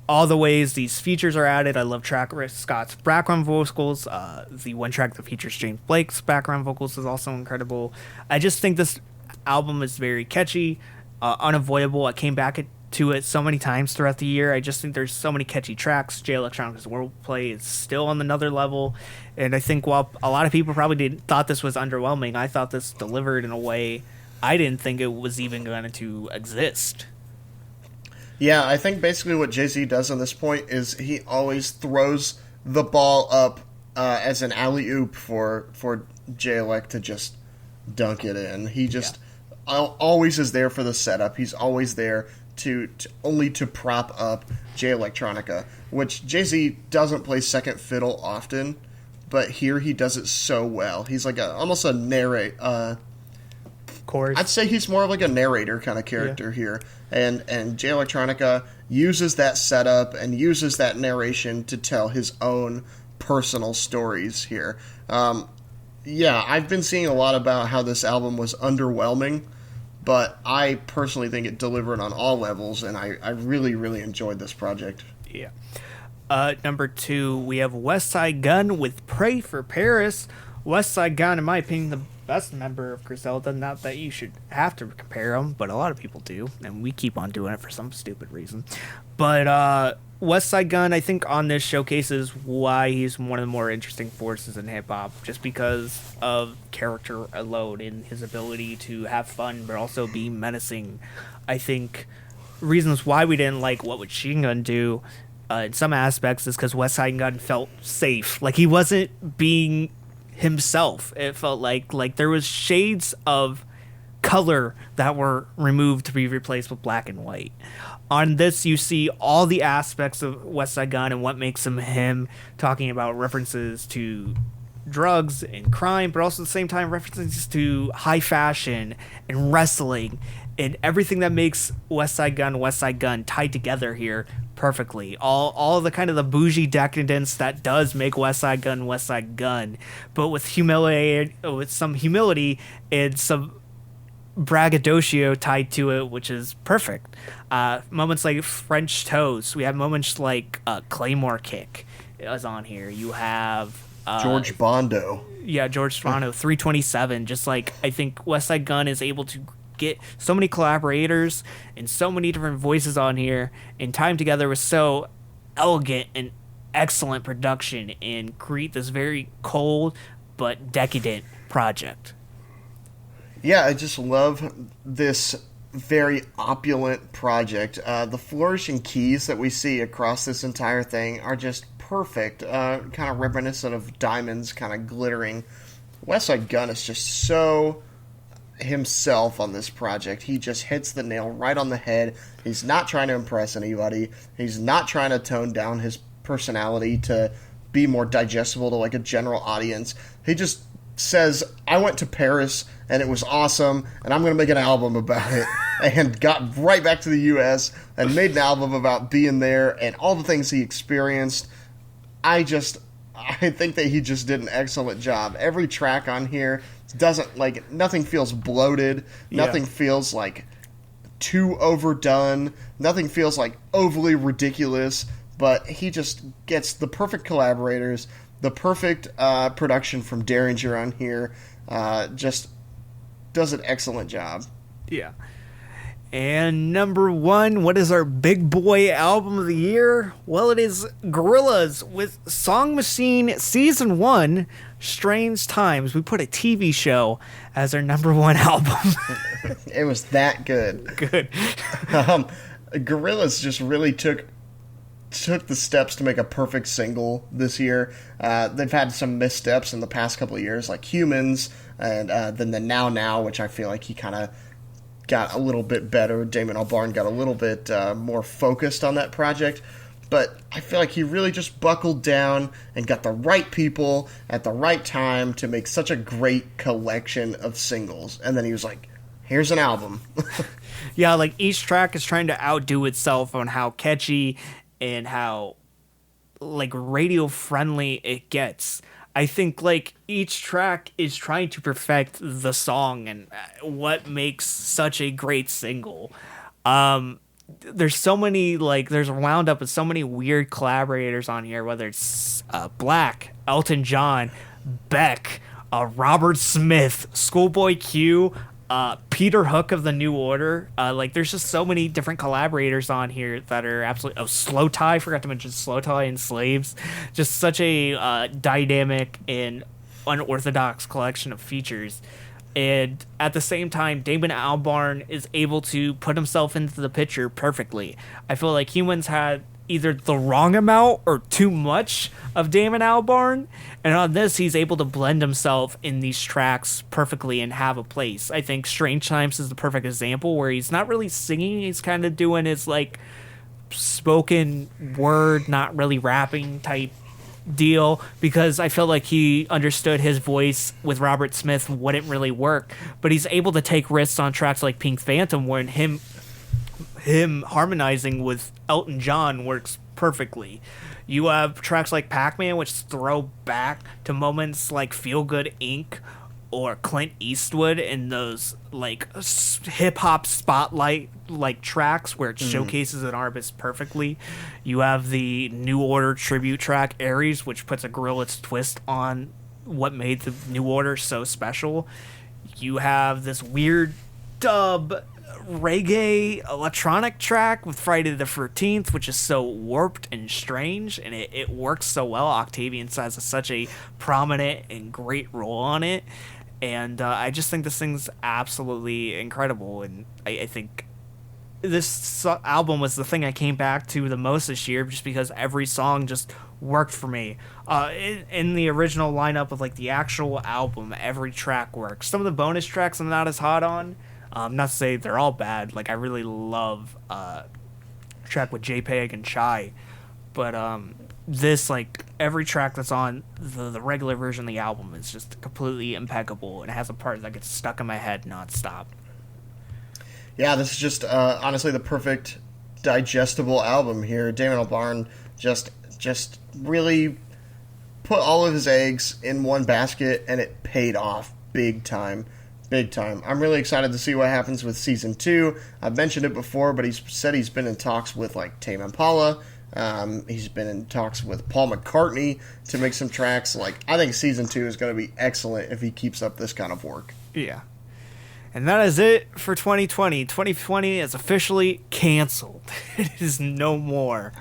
all the ways these features are added. I love Travis Scott's background vocals. The one track that features James Blake's background vocals is also incredible. I just think this album is very catchy, unavoidable. I came back to it so many times throughout the year. I just think there's so many catchy tracks. Jay Electronica's wordplay is still on another level. And I think while a lot of people probably thought this was underwhelming, I thought this delivered in a way I didn't think it was even going to exist. Yeah, I think basically what Jay-Z does on this point is he always throws the ball up as an alley-oop for Jay Elec to just dunk it in. He just always is there for the setup. He's always there to prop up Jay Electronica, which Jay-Z doesn't play second fiddle often, but here he does it so well. He's like almost a narrator. I'd say he's more of like a narrator kind of character here. And Jay Electronica uses that setup and uses that narration to tell his own personal stories here. I've been seeing a lot about how this album was underwhelming, but I personally think it delivered on all levels, and I really, really enjoyed this project. Yeah. Number 2, we have West Side Gun with Pray for Paris. West Side Gun, in my opinion, the best member of Griselda. Not that you should have to compare them, but a lot of people do, and we keep on doing it for some stupid reason. But West Side Gun, I think on this showcases why he's one of the more interesting forces in hip-hop, just because of character alone and his ability to have fun but also be menacing. I think reasons why we didn't like What Would Machine Gun Do in some aspects is because West Side Gun felt safe. Like, he wasn't being himself. It felt like there was shades of color that were removed to be replaced with black and white. On this, you see all the aspects of West Side Gun and what makes him, talking about references to drugs and crime, but also at the same time references to high fashion and wrestling and everything that makes West Side Gun tied together here perfectly. All the kind of the bougie decadence that does make West Side Gun, but with some humility and some braggadocio tied to it, which is perfect. Moments like French Toast. We have moments like Claymore Kick is on here. You have George Bondo. Yeah, George Bondo, 327. Just like, I think West Side Gun is able to get so many collaborators and so many different voices on here and time together with so elegant and excellent production and create this very cold but decadent project. Yeah, I just love this very opulent project. The flourishing keys that we see across this entire thing are just perfect, kind of reminiscent of diamonds kind of glittering. West Side Gun is just so himself on this project. He just hits the nail right on the head. He's not trying to impress anybody. He's not trying to tone down his personality to be more digestible to like a general audience. He just says, I went to Paris and it was awesome and I'm going to make an album about it, and got right back to the US and made an album about being there and all the things he experienced. I think that he just did an excellent job. Every track on here doesn't, like, nothing feels bloated. Nothing feels like too overdone. Nothing feels like overly ridiculous. But he just gets the perfect collaborators, the perfect production from Derringer on here. Just does an excellent job. Yeah. And number one, what is our big boy album of the year? Well, it is Gorillaz with Song Machine Season 1, Strange Times. We put a TV show as our number one album. It was that good. Good. Gorillaz just really took the steps to make a perfect single this year. They've had some missteps in the past couple of years, like Humans, and then the Now Now, which I feel like he kind of got a little bit better. Damon Albarn got a little bit more focused on that project. But I feel like he really just buckled down and got the right people at the right time to make such a great collection of singles. And then he was like, here's an album. Yeah, like each track is trying to outdo itself on how catchy and how like radio friendly it gets. I think like each track is trying to perfect the song and what makes such a great single. There's so many there's a roundup of so many weird collaborators on here, whether it's Black, Elton John, Beck, Robert Smith, Schoolboy Q, Peter Hook of the New Order. There's just so many different collaborators on here that are absolutely... Oh, Slow Tie. Forgot to mention Slow Tie and Slaves. Just such a dynamic and unorthodox collection of features. And at the same time, Damon Albarn is able to put himself into the picture perfectly. I feel like Humans had either the wrong amount or too much of Damon Albarn, and on this he's able to blend himself in these tracks perfectly and have a place. I think Strange Times is the perfect example where he's not really singing, he's kind of doing his like spoken word, not really rapping type deal, because I feel like he understood his voice with Robert Smith wouldn't really work, but he's able to take risks on tracks like Pink Phantom when him harmonizing with Elton John works perfectly. You have tracks like Pac-Man, which throw back to moments like Feel Good Inc. or Clint Eastwood in those like hip-hop spotlight like tracks where it showcases an artist perfectly. You have the New Order tribute track Aries, which puts a Gorillaz twist on what made the New Order so special. You have this weird dub reggae electronic track with Friday the 13th, which is so warped and strange, and it works so well. Octavian has such a prominent and great role on it, and I just think this thing's absolutely incredible, and I think this album was the thing I came back to the most this year, just because every song just worked for me. In the original lineup of like the actual album, every track works. Some of the bonus tracks I'm not as hot on. Not to say they're all bad. Like I really love track with JPEG and Chai, but this like every track that's on the regular version of the album is just completely impeccable, and it has a part that gets stuck in my head nonstop. Yeah, this is just honestly the perfect digestible album here. Damon Albarn just really put all of his eggs in one basket, and it paid off big time. Big time. I'm really excited to see what happens with Season 2. I've mentioned it before, but he's said he's been in talks with like Tame Impala. He's been in talks with Paul McCartney to make some tracks. Like, I think Season 2 is going to be excellent if he keeps up this kind of work. Yeah. And that is it for 2020. 2020 is officially canceled. It is no more.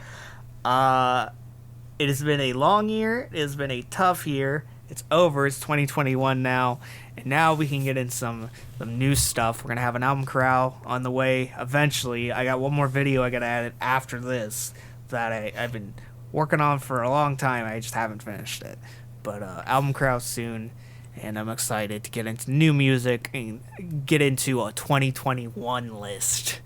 It has been a long year. It has been a tough year. It's over. It's 2021 now. And now we can get in some new stuff. We're going to have an album corral on the way eventually. I got one more video I got to add after this that I've been working on for a long time. I just haven't finished it. But album corral soon. And I'm excited to get into new music and get into a 2021 list.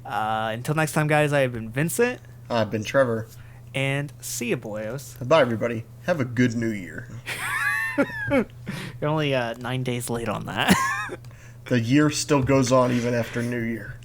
Until next time, guys, I have been Vincent. I've been Trevor. And see ya, boyos. Bye, everybody. Have a good new year. You're only 9 days late on that. The year still goes on even after New Year.